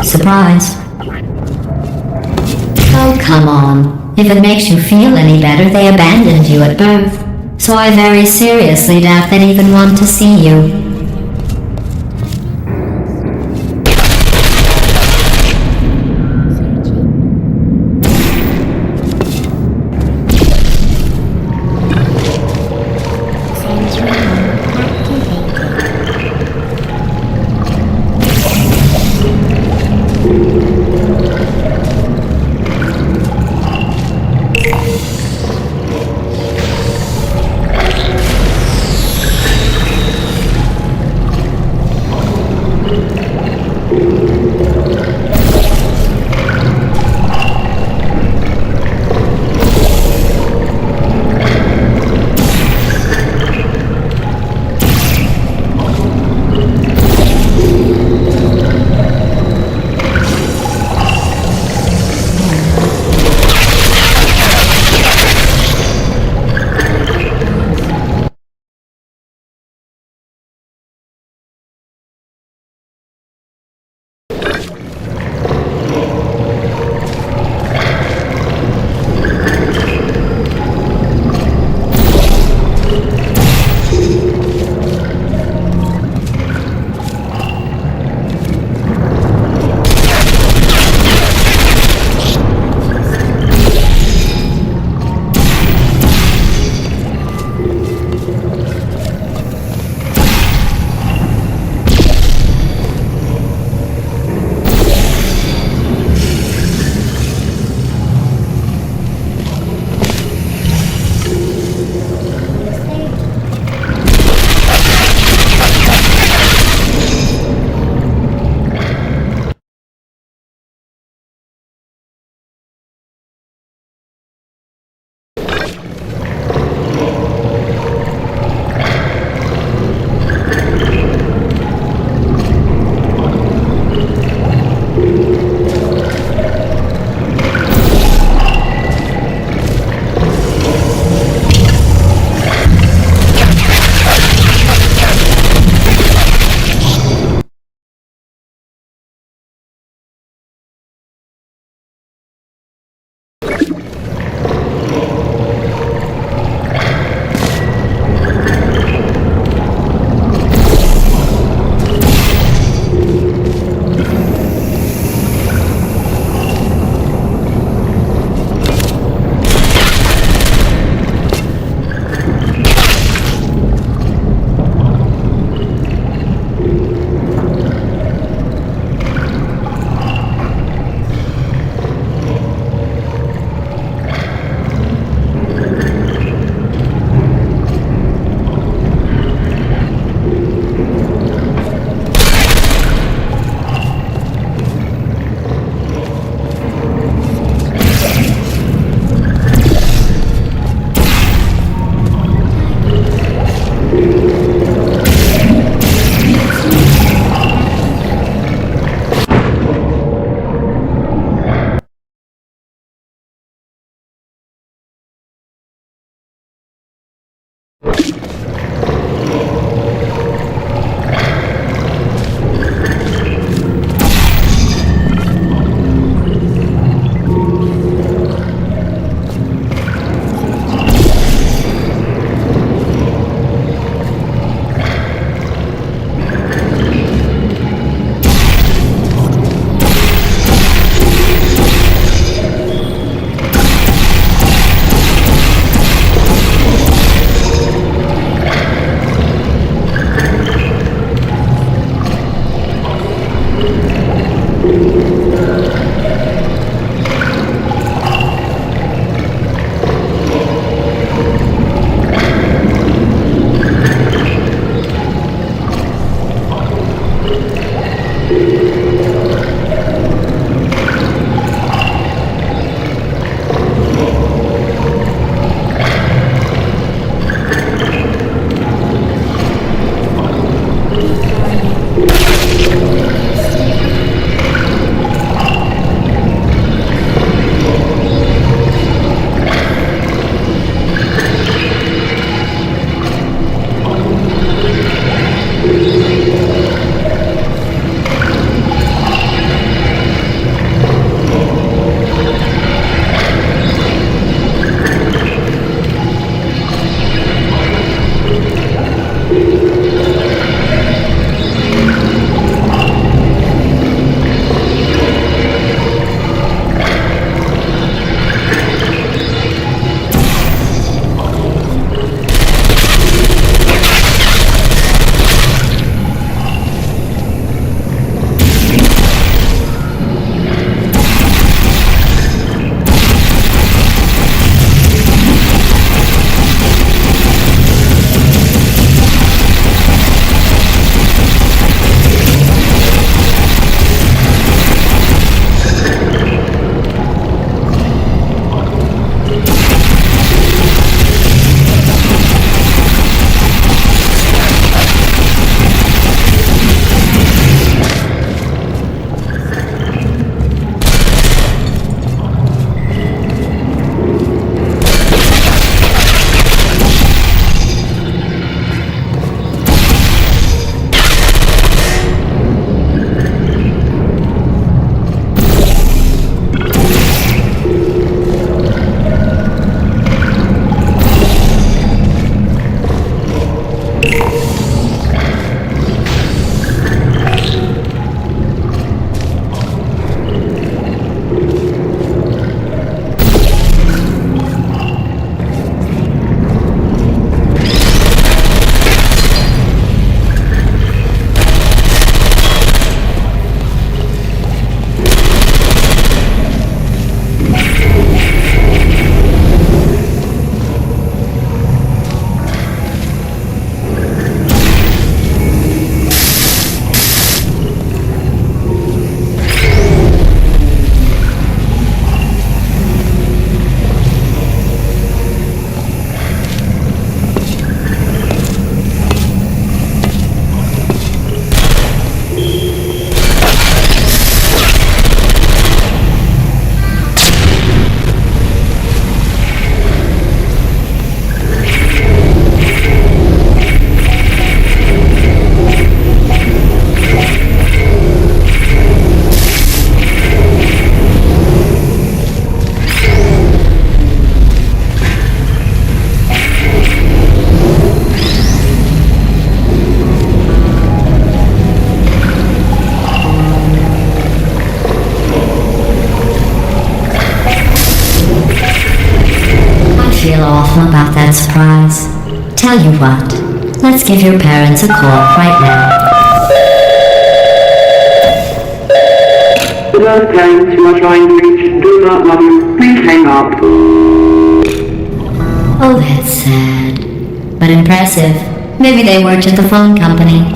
Surprise. Oh, come on. If it makes you feel any better, they abandoned you at birth. So I very seriously doubt they'd even want to see you. Feel awful about that surprise. Tell you what, let's give your parents a call right now. The birth parents you are trying to reach do not love you. Please hang up. Oh, that's sad. But impressive. Maybe they worked at the phone company.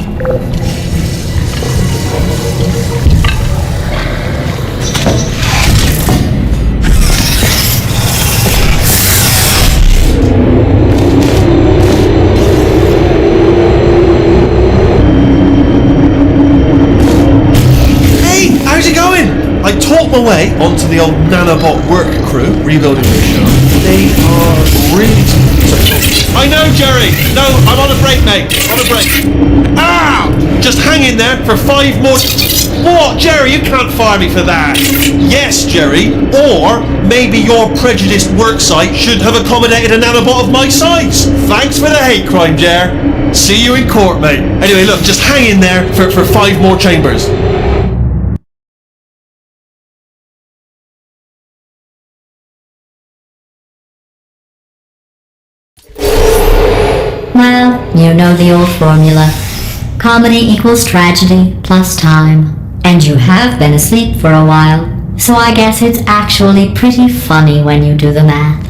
How's it going? I talked my way onto the old Nanobot work crew rebuilding the show. They are really... I know, Jerry! No, I'm on a break, mate. On a break. Ah! Just hang in there for 5 more... What? Jerry, you can't fire me for that. Yes, Jerry. Or maybe your prejudiced work site should have accommodated a Nanobot of my size. Thanks for the hate crime, Jer. See you in court, mate. Anyway, look, just hang in there for 5 more chambers. Well, you know the old formula. Comedy equals tragedy plus time. And you have been asleep for a while, so I guess it's actually pretty funny when you do the math.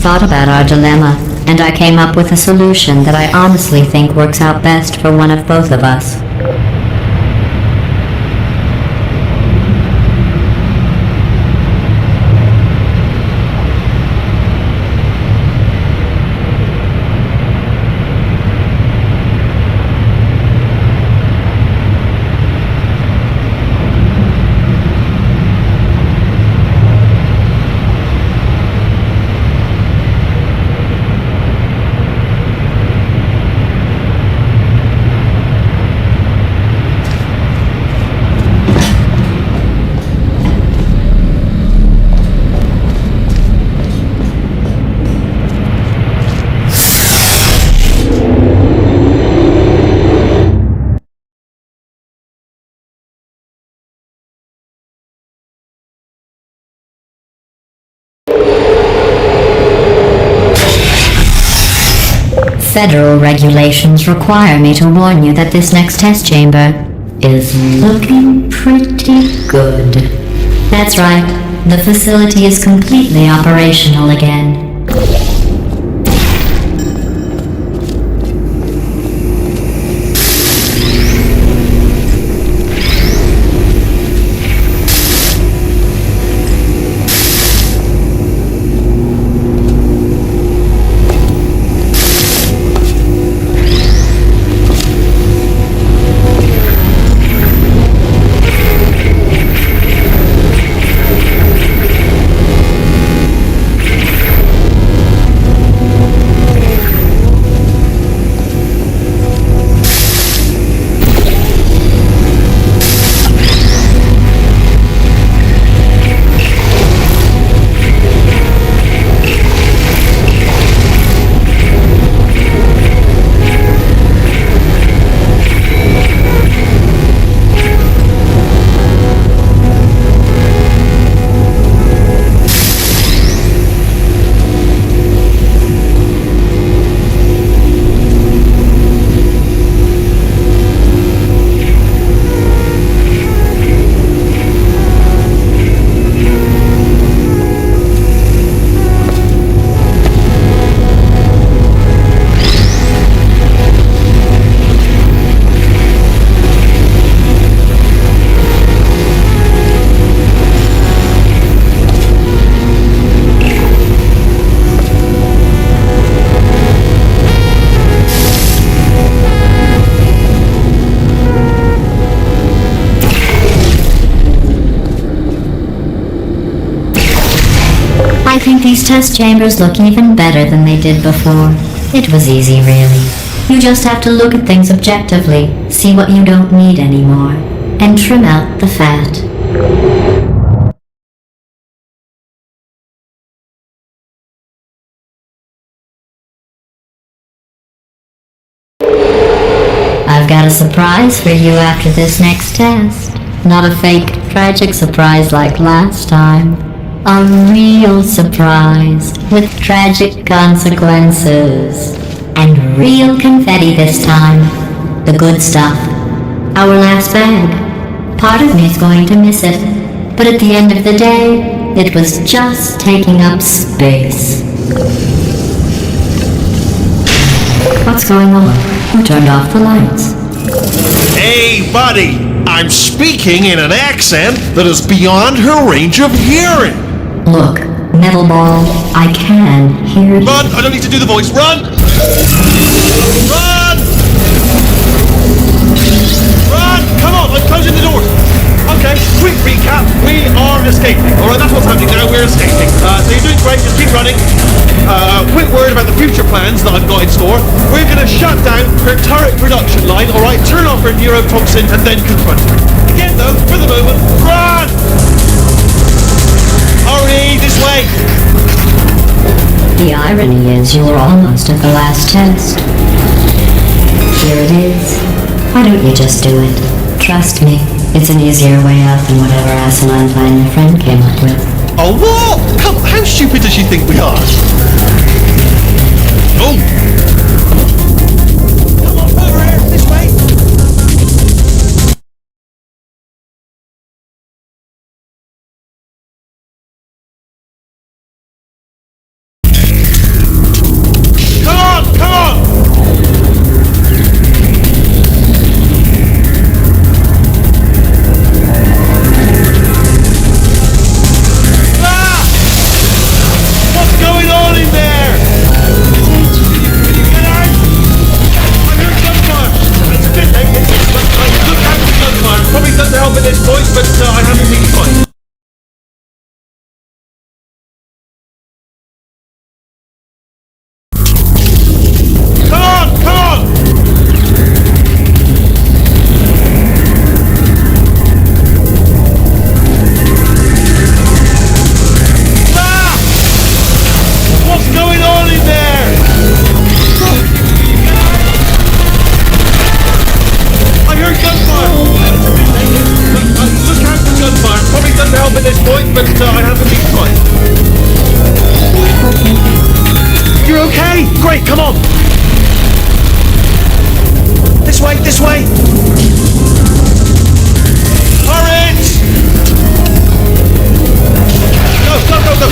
thought about our dilemma, and I came up with a solution that I honestly think works out best for one of both of us. Federal regulations require me to warn you that this next test chamber is looking pretty good. That's right, the facility is completely operational again. I think these test chambers look even better than they did before. It was easy, really. You just have to look at things objectively, see what you don't need anymore, and trim out the fat. I've got a surprise for you after this next test. Not a fake, tragic surprise like last time. A real surprise with tragic consequences. And real confetti this time. The good stuff. Our last bag. Part of me's going to miss it. But at the end of the day, it was just taking up space. What's going on? Who turned off the lights? Hey, buddy! I'm speaking in an accent that is beyond her range of hearing! Look, Metal Ball, I can hear you. Run! I don't need to do the voice. Run! Run! Run! Come on, I'm closing the doors. Okay, quick recap. We are escaping. Alright, that's what's happening now. We're escaping. So you're doing great. Just keep running. Quick word about the future plans that I've got in store. We're going to shut down her turret production line. Alright, turn off her neurotoxin and then confront her. Again, though, for the moment, run! Hurry, this way! The irony is you were almost at the last test. Here it is. Why don't you just do it? Trust me, it's an easier way out than whatever asinine plan your friend came up with. Oh, what? Come on, how stupid does she think we are? Oh! Come on, over here, this way! at this point, but I haven't been fine. Come on, come on! Ah! What's going on in there? I heard gunfire! Look out for gunfire. Probably doesn't help at this point, but I haven't been fine. You're okay? Great, come on! This way, this way! Turret! Go, go, go, go!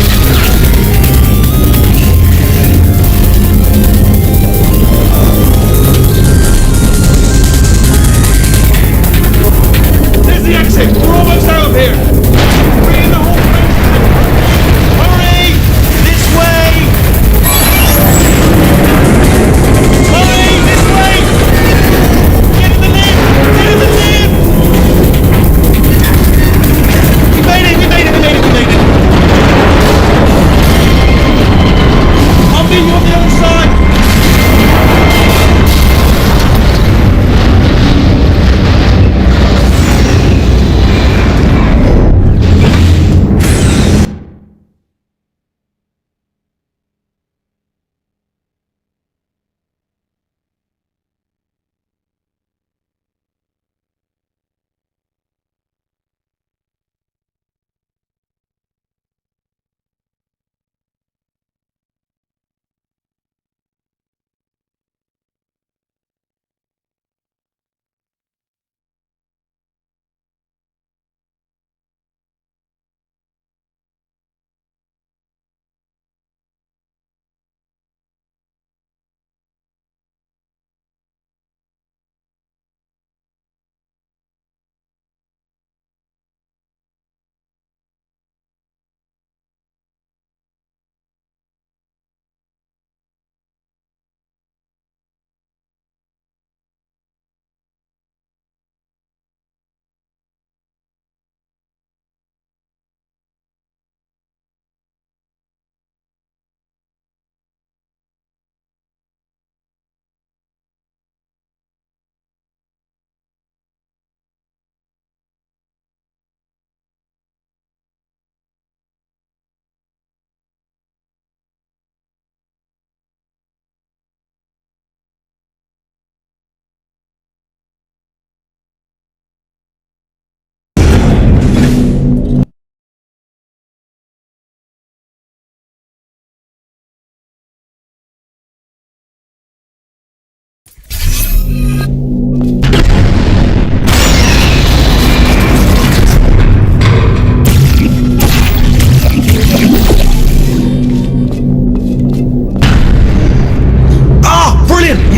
There's the exit! We're almost out of here! We're in the whole place! Hurry! This way! Hurry! This way! Get in the lift! Get in the lift! We made it! We made it! We made it! We made it! I'll meet you on the other side!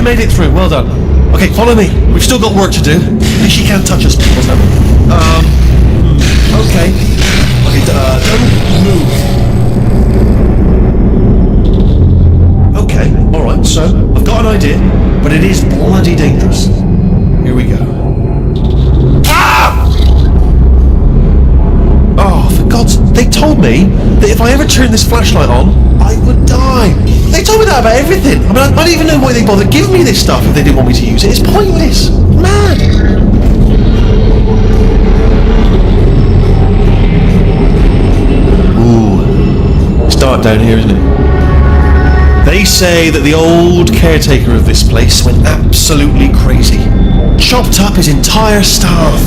Made it through, well done. Okay, follow me. We've still got work to do. At least she can't touch us, people. Okay. Okay, don't move. Okay, alright, so I've got an idea, but it is bloody dangerous. Here we go. Ah! Oh, for God's... They told me that if I ever turn this flashlight on, I would die. They told me that about everything. I mean, I don't even know why they bothered giving me this stuff if they didn't want me to use it. It's pointless. Man. Ooh. It's dark down here, isn't it? They say that the old caretaker of this place went absolutely crazy. Chopped up his entire staff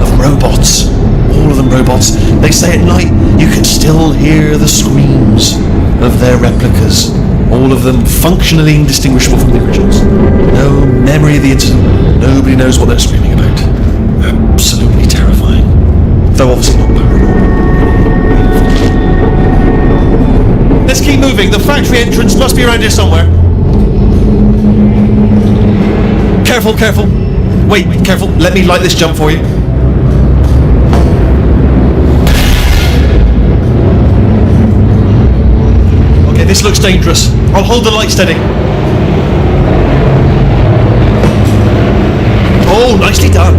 of robots. All of them robots. They say at night you can still hear the screams of their replicas. All of them functionally indistinguishable from the originals. No memory of the incident. Nobody knows what they're screaming about. Absolutely terrifying. Though obviously not paranormal. Let's keep moving. The factory entrance must be around here somewhere. Careful, careful. Wait, careful. Let me light this jump for you. Okay, this looks dangerous. I'll hold the light steady. Oh, nicely done.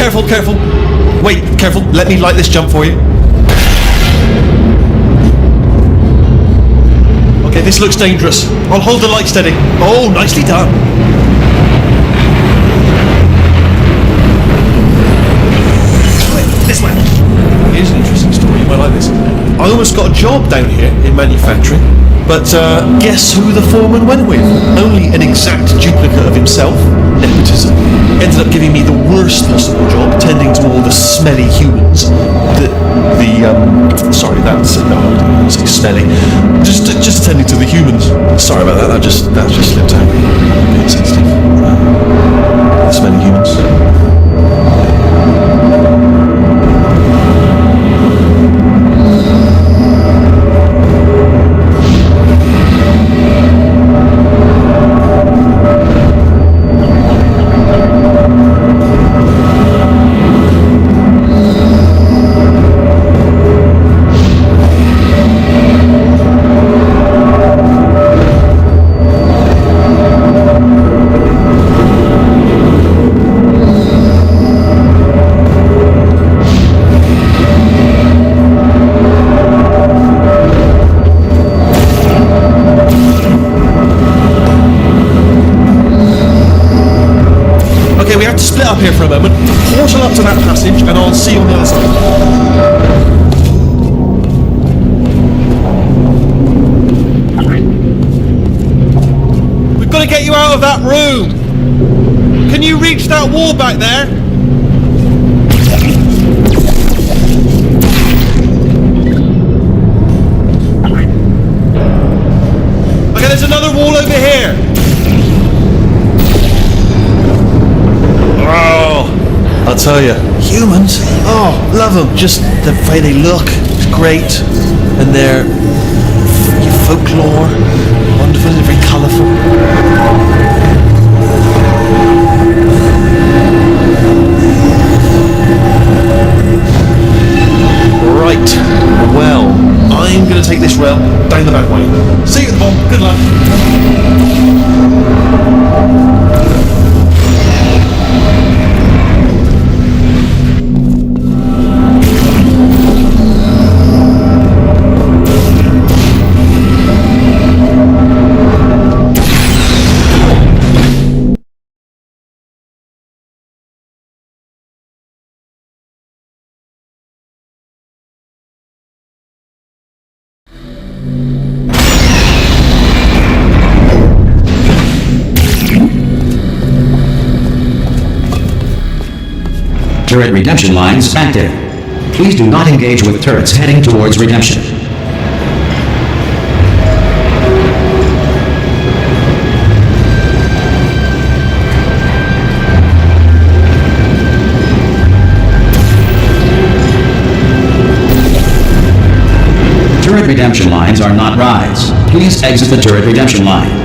careful, careful. Wait, careful. Let me light this jump for you. Okay, this looks dangerous. I'll hold the light steady. Oh, nicely done. This way. Here's an interesting story. You might like this. I almost got a job down here in manufacturing, but guess who the foreman went with? Only an exact duplicate of himself. Nepotism. Ended up giving me the worst possible job, tending to all the smelly humans. Sorry, that's no, I didn't say smelly. Just tending to the humans. Sorry about that. That just slipped out. A bit sensitive. The smelly humans. Okay, we have to split up here for a moment. Portal up to that passage, and I'll see you on the other side. We've got to get you out of that room. Can you reach that wall back there? Okay, there's another wall over here. Oh, I'll tell you, humans, oh, love them. Just the way they look, it's great. And their folklore, wonderful, they're very colourful. Right, well, I'm going to take this rail down the back way. See you at the bottom, good luck. Turret redemption lines active. Please do not engage with turrets heading towards redemption. Turret redemption lines are not rides. Please exit the turret redemption line.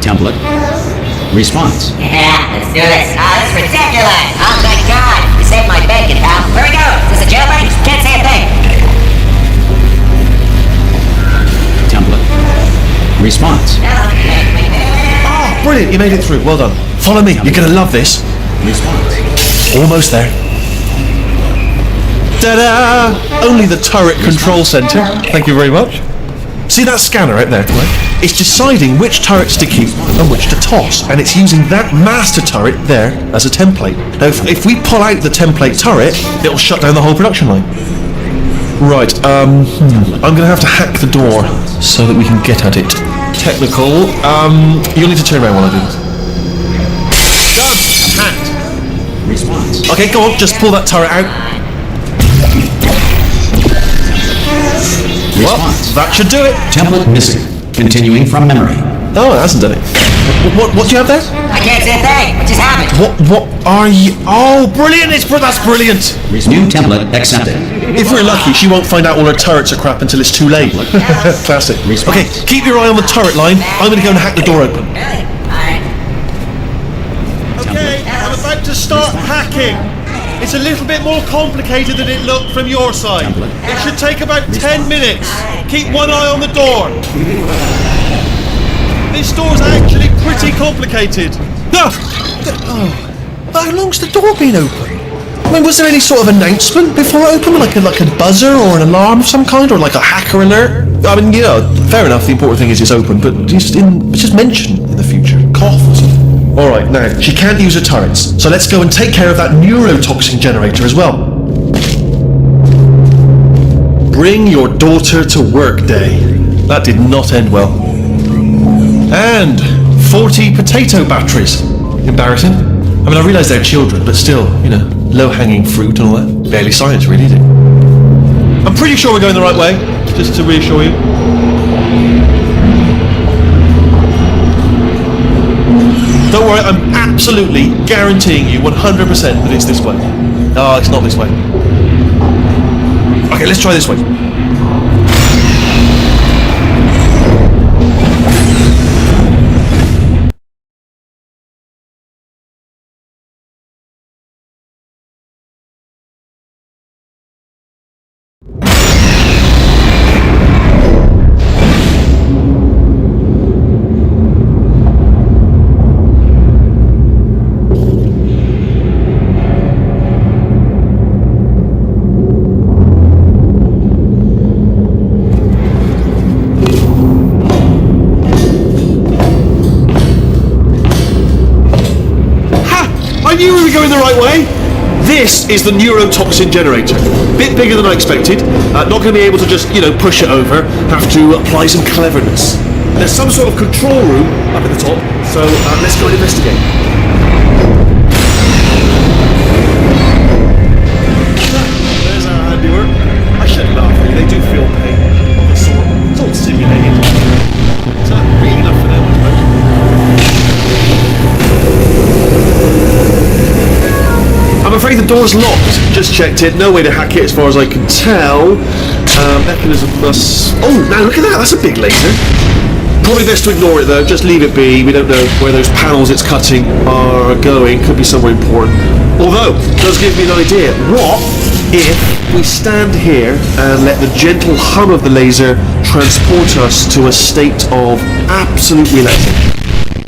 Template. Response. Yeah, let's do this. Oh, this is ridiculous. Oh, thank God. You saved my bacon, pal. Where we go? Is this a jailbreak? Can't say a thing. Template. Response. Oh, brilliant, you made it through. Well done. Follow me, you're gonna love this. Response. Almost there. Ta-da! Only the turret control center. Thank you very much. See that scanner out there, right? It's deciding which turrets to keep and which to toss, and it's using that master turret there as a template. Now, if we pull out the template turret, it'll shut down the whole production line. Right, I'm gonna have to hack the door so that we can get at it. Technical, you'll need to turn around while I do this. Done! Hacked! Response. Okay, go on, just pull that turret out. Well, Response. that should do it. Template missing. Continuing from memory. Oh, it hasn't done it. What do you have there? I can't say a thing. What just happened? What are you? Oh, brilliant! That's brilliant. New template accepted. If we're lucky, she won't find out all her turrets are crap until it's too late. Classic. Response. Okay, keep your eye on the turret line. I'm going to go and hack the door open. Really? Alright. Okay, I'm about to start hacking. It's a little bit more complicated than it looked from your side. It should take about 10 minutes. Keep one eye on the door. This door's actually pretty complicated. How long's the door been open? I mean, was there any sort of announcement before it opened, like a buzzer or an alarm of some kind, or like a hacker alert? I mean, fair enough. The important thing is it's open, but just mention in the future. Cough or something. All right, now she can't use her turrets, so let's go and take care of that neurotoxin generator as well. Bring your daughter to work day. That did not end well. And 40 potato batteries. Embarrassing. I mean, I realise they're children, but still, low-hanging fruit and all that. Barely science, really, is it? I'm pretty sure we're going the right way, just to reassure you. Don't worry, I'm absolutely guaranteeing you 100% that it's this way. No, it's not this way. Okay, let's try this way. I knew we were going the right way. This is the neurotoxin generator. Bit bigger than I expected. Not going to be able to just, push it over. Have to apply some cleverness. There's some sort of control room up at the top, so let's go and investigate. There's our handiwork. I shouldn't laugh, really. They do feel pain of the sort. It's all simulated. Is that really enough for them, I suppose? I'm afraid the door's locked. Just checked it. No way to hack it as far as I can tell. Mechanism must... Oh, now look at that. That's a big laser. Probably best to ignore it though. Just leave it be. We don't know where those panels it's cutting are going. Could be somewhere important. Although, it does give me an idea. What if we stand here and let the gentle hum of the laser transport us to a state of absolute relaxation?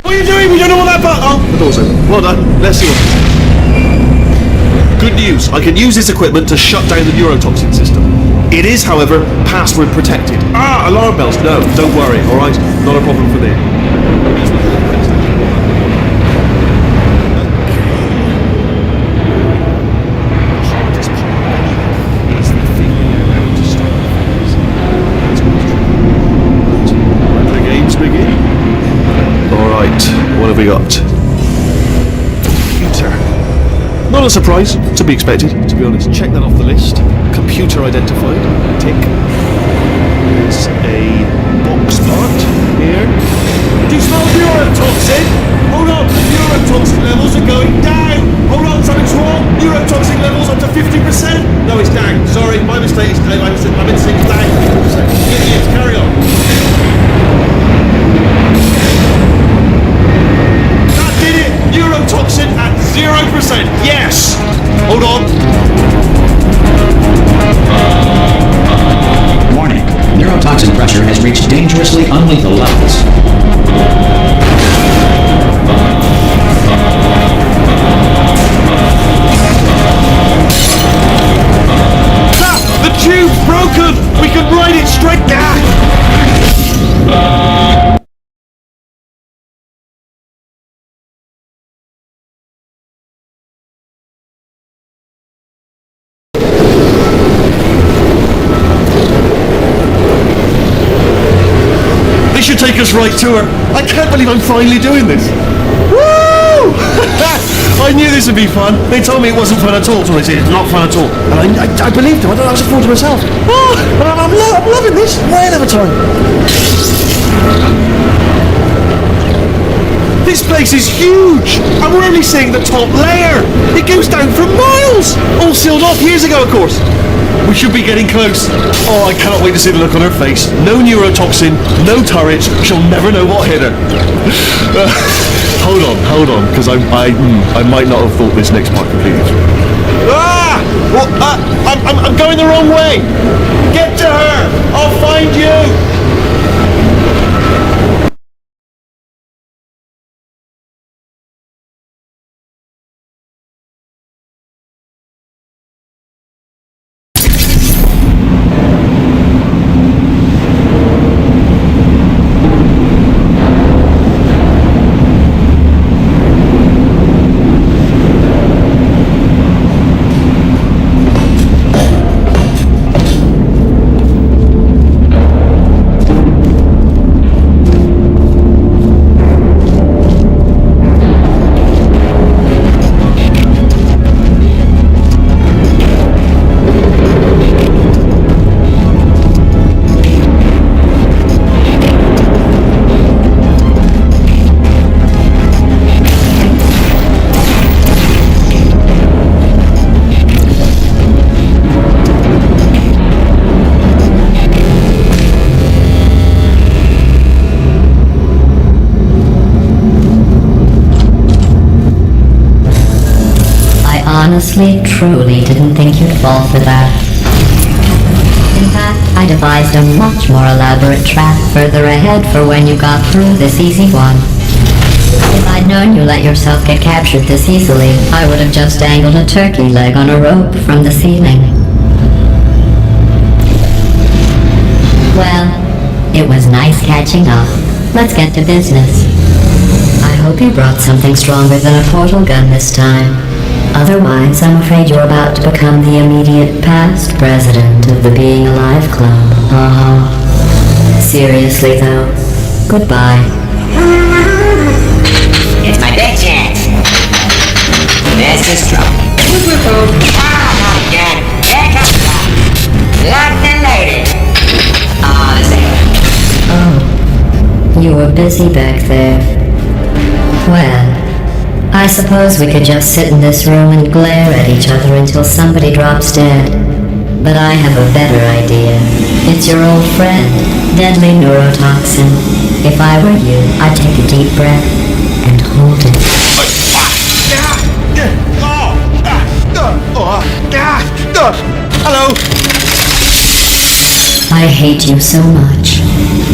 What are you doing? We don't know what that button... Oh, the door's open. Well done. Let's see what happens. Good news, I can use this equipment to shut down the neurotoxin system. It is, however, password protected. Alarm bells. No, don't worry, alright? Not a problem for me. The games begin. Alright, what have we got? Computer. Not a surprise, to be expected, to be honest. Check that off the list. Computer identified. Tick. There's a box part here. Do you smell neurotoxin? Hold on, the neurotoxin levels are going down. Hold on, Something's wrong. Neurotoxin levels up to 50%. No, it's Dang. Sorry, my mistake. I meant to say it's Dang. 50%. Yes, carry on. That did it. Neurotoxin at 0%. Yes. Hold on. Warning. Neurotoxin pressure has reached dangerously unlethal levels. The tube's broken! We can ride it straight down! This should take us right to her. I can't believe I'm finally doing this. Woo! I knew this would be fun. They told me it wasn't fun at all, so they said it's not fun at all. And I believed them. I was a fool to myself. Oh, but I'm loving this. Way ahead of time. This place is huge, and we're only seeing the top layer. It goes down for miles. All sealed off years ago, of course. We should be getting close. Oh, I cannot wait to see the look on her face. No neurotoxin, no turrets. She'll never know what hit her. Hold on, because I might not have thought this next part completely through. Ah! Well, I'm going the wrong way. Get to her. I'll find you. Honestly, truly didn't think you'd fall for that. In fact, I devised a much more elaborate trap further ahead for when you got through this easy one. If I'd known you let yourself get captured this easily, I would have just dangled a turkey leg on a rope from the ceiling. Well, it was nice catching up. Let's get to business. I hope you brought something stronger than a portal gun this time. Otherwise, I'm afraid you're about to become the immediate past president of the Being Alive Club. Seriously, though, goodbye. It's my big chance. This is trouble. Ah, not again. Here comes the locked and loaded. Ah, the sailor. Oh, you were busy back there. Well, I suppose we could just sit in this room and glare at each other until somebody drops dead. But I have a better idea. It's your old friend, deadly neurotoxin. If I were you, I'd take a deep breath and hold it. Hello. I hate you so much.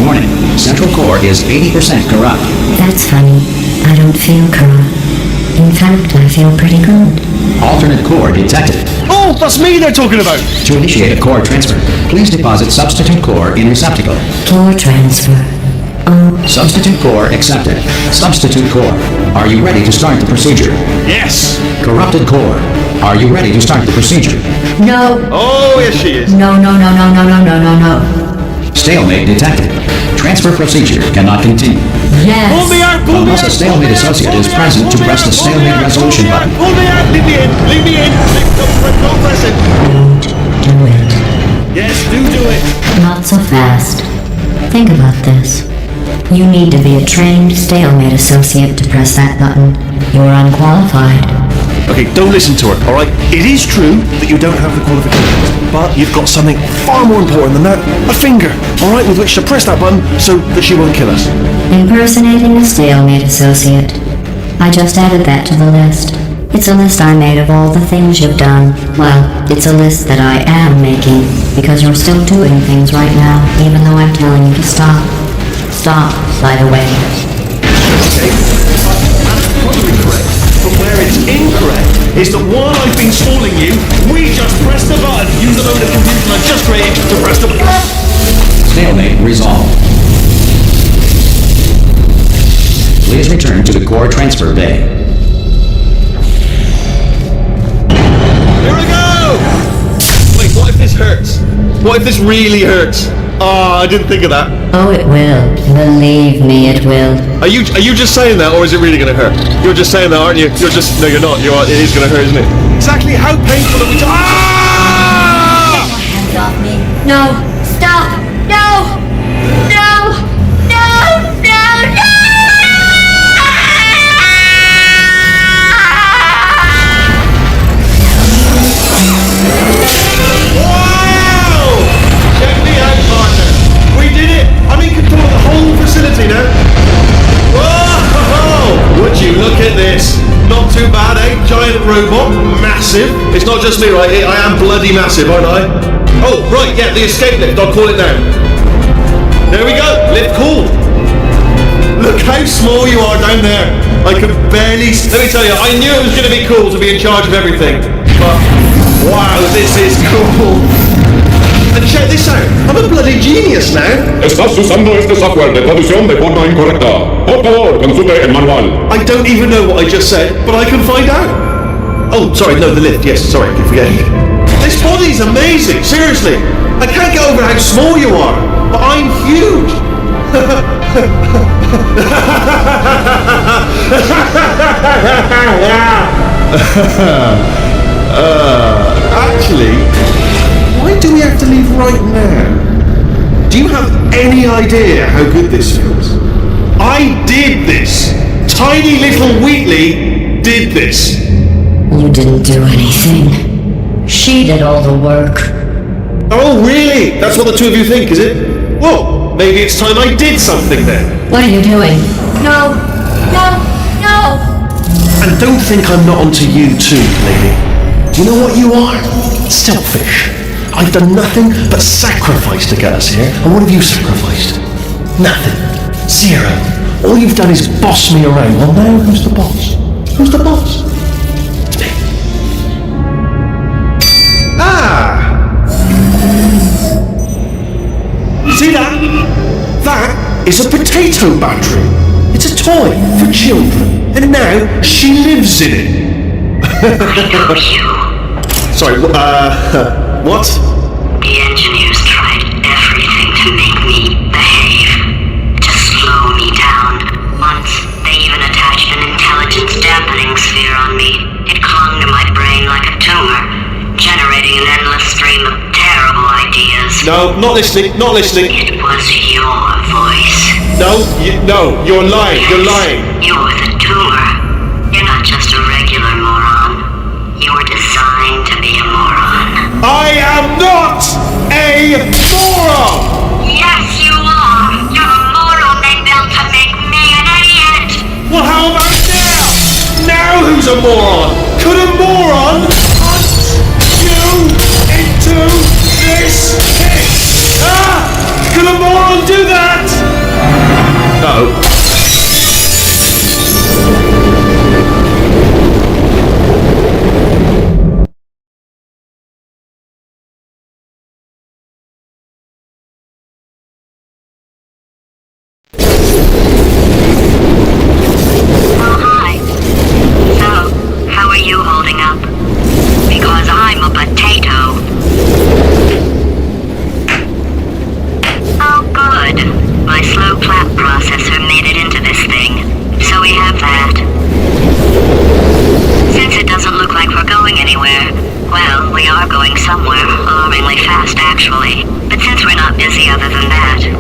Warning. Central core is 80% corrupt. That's funny. I don't feel corrupt. In fact, I feel pretty good. Alternate core detected. Oh, that's me they're talking about. To initiate a core transfer, please deposit substitute core in receptacle. Core transfer. Oh, Substitute core accepted. Substitute core. Are you ready to start the procedure? Yes. Corrupted core. Are you ready to start the procedure? no. Oh, yes she is. No. Stalemate detected. Transfer procedure cannot continue. Yes. Pull me out, pull me Unless out. a stalemate associate is present to press the stalemate resolution button. Pull me out, leave me in, leave me in. Don't press it. Don't do it. Yes, do it. Not so fast. Think about this. You need to be a trained stalemate associate to press that button. You're unqualified. Okay, don't listen to her, alright? It is true that you don't have the qualifications, but you've got something far more important than that. A finger, alright, with which to press that button so that she won't kill us. Impersonating a stalemate associate. I just added that to the list. It's a list I made of all the things you've done. Well, it's a list that I am making, because you're still doing things right now, even though I'm telling you to stop. Stop, by the way. Okay, that's probably correct. But where it's incorrect is that while I've been stalling you, we just pressed the button, use the load of confusion I've just created to press the button. Stalemate resolved. Please return to the core transfer bay. Here we go! Wait, what if this hurts? What if this really hurts? Oh, I didn't think of that. Oh, it will. Believe me, it will. Are you just saying that, or is it really going to hurt? You're just saying that, aren't you? No, you're not. It is going to hurt, isn't it? Exactly how painful are we Ah! Hands off me. No. Stop. No. No. No. No. No. Wow! Check me out, partner. We did it. I'm in control of the whole facility now. Whoa! Would you look at this? Not too bad, eh? Giant robot, massive. It's not just me, right? I am bloody massive, aren't I? Oh, right, yeah, the escape lift. I'll call it now. There we go. Lift cool. Look how small you are down there. I can barely... Let me tell you, I knew it was going to be cool to be in charge of everything. But, wow, this is cool. And check this out. I'm a bloody genius now. Estás usando este software de traducción de forma incorrecta. Por favor, consulte el manual. I don't even know what I just said, but I can find out. Oh, sorry, no, the lift. Yes, sorry, I keep forgetting. This body's amazing, seriously. I can't get over how small you are, but I'm huge. Actually, why do we have to leave right now? Do you have any idea how good this feels? I did this! Tiny little Wheatley did this! You didn't do anything. She did all the work. Oh, really? That's what the two of you think, is it? Well, maybe it's time I did something then. What are you doing? No. No. No. And don't think I'm not onto you too, lady. You know what you are? Selfish. I've done nothing but sacrifice to get us here, and what have you sacrificed? Nothing. Zero. All you've done is boss me around. Well, now who's the boss? Who's the boss? It's me. Ah! See that? That is a potato battery. It's a toy for children, and now she lives in it. I know you. Sorry, what? The engineers tried everything to make me behave, to slow me down. Once, they even attached an intelligence dampening sphere on me. It clung to my brain like a tumor, generating an endless stream of terrible ideas. No, not listening, not listening. It was your voice. No, you're lying, you're lying. You're the tumor. You're not just a regular moron. You were designed to be a moron. I am not a moron! Yes, you are! You're a moron they built to make me an idiot! Well, how about now? Now who's a moron? Could a moron hunt you into this pit? Ah! Could a moron do that? No.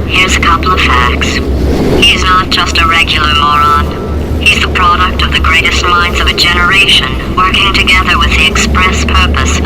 Here's a couple of facts. He's not just a regular moron. He's the product of the great brightest minds of a generation, working together with the express purpose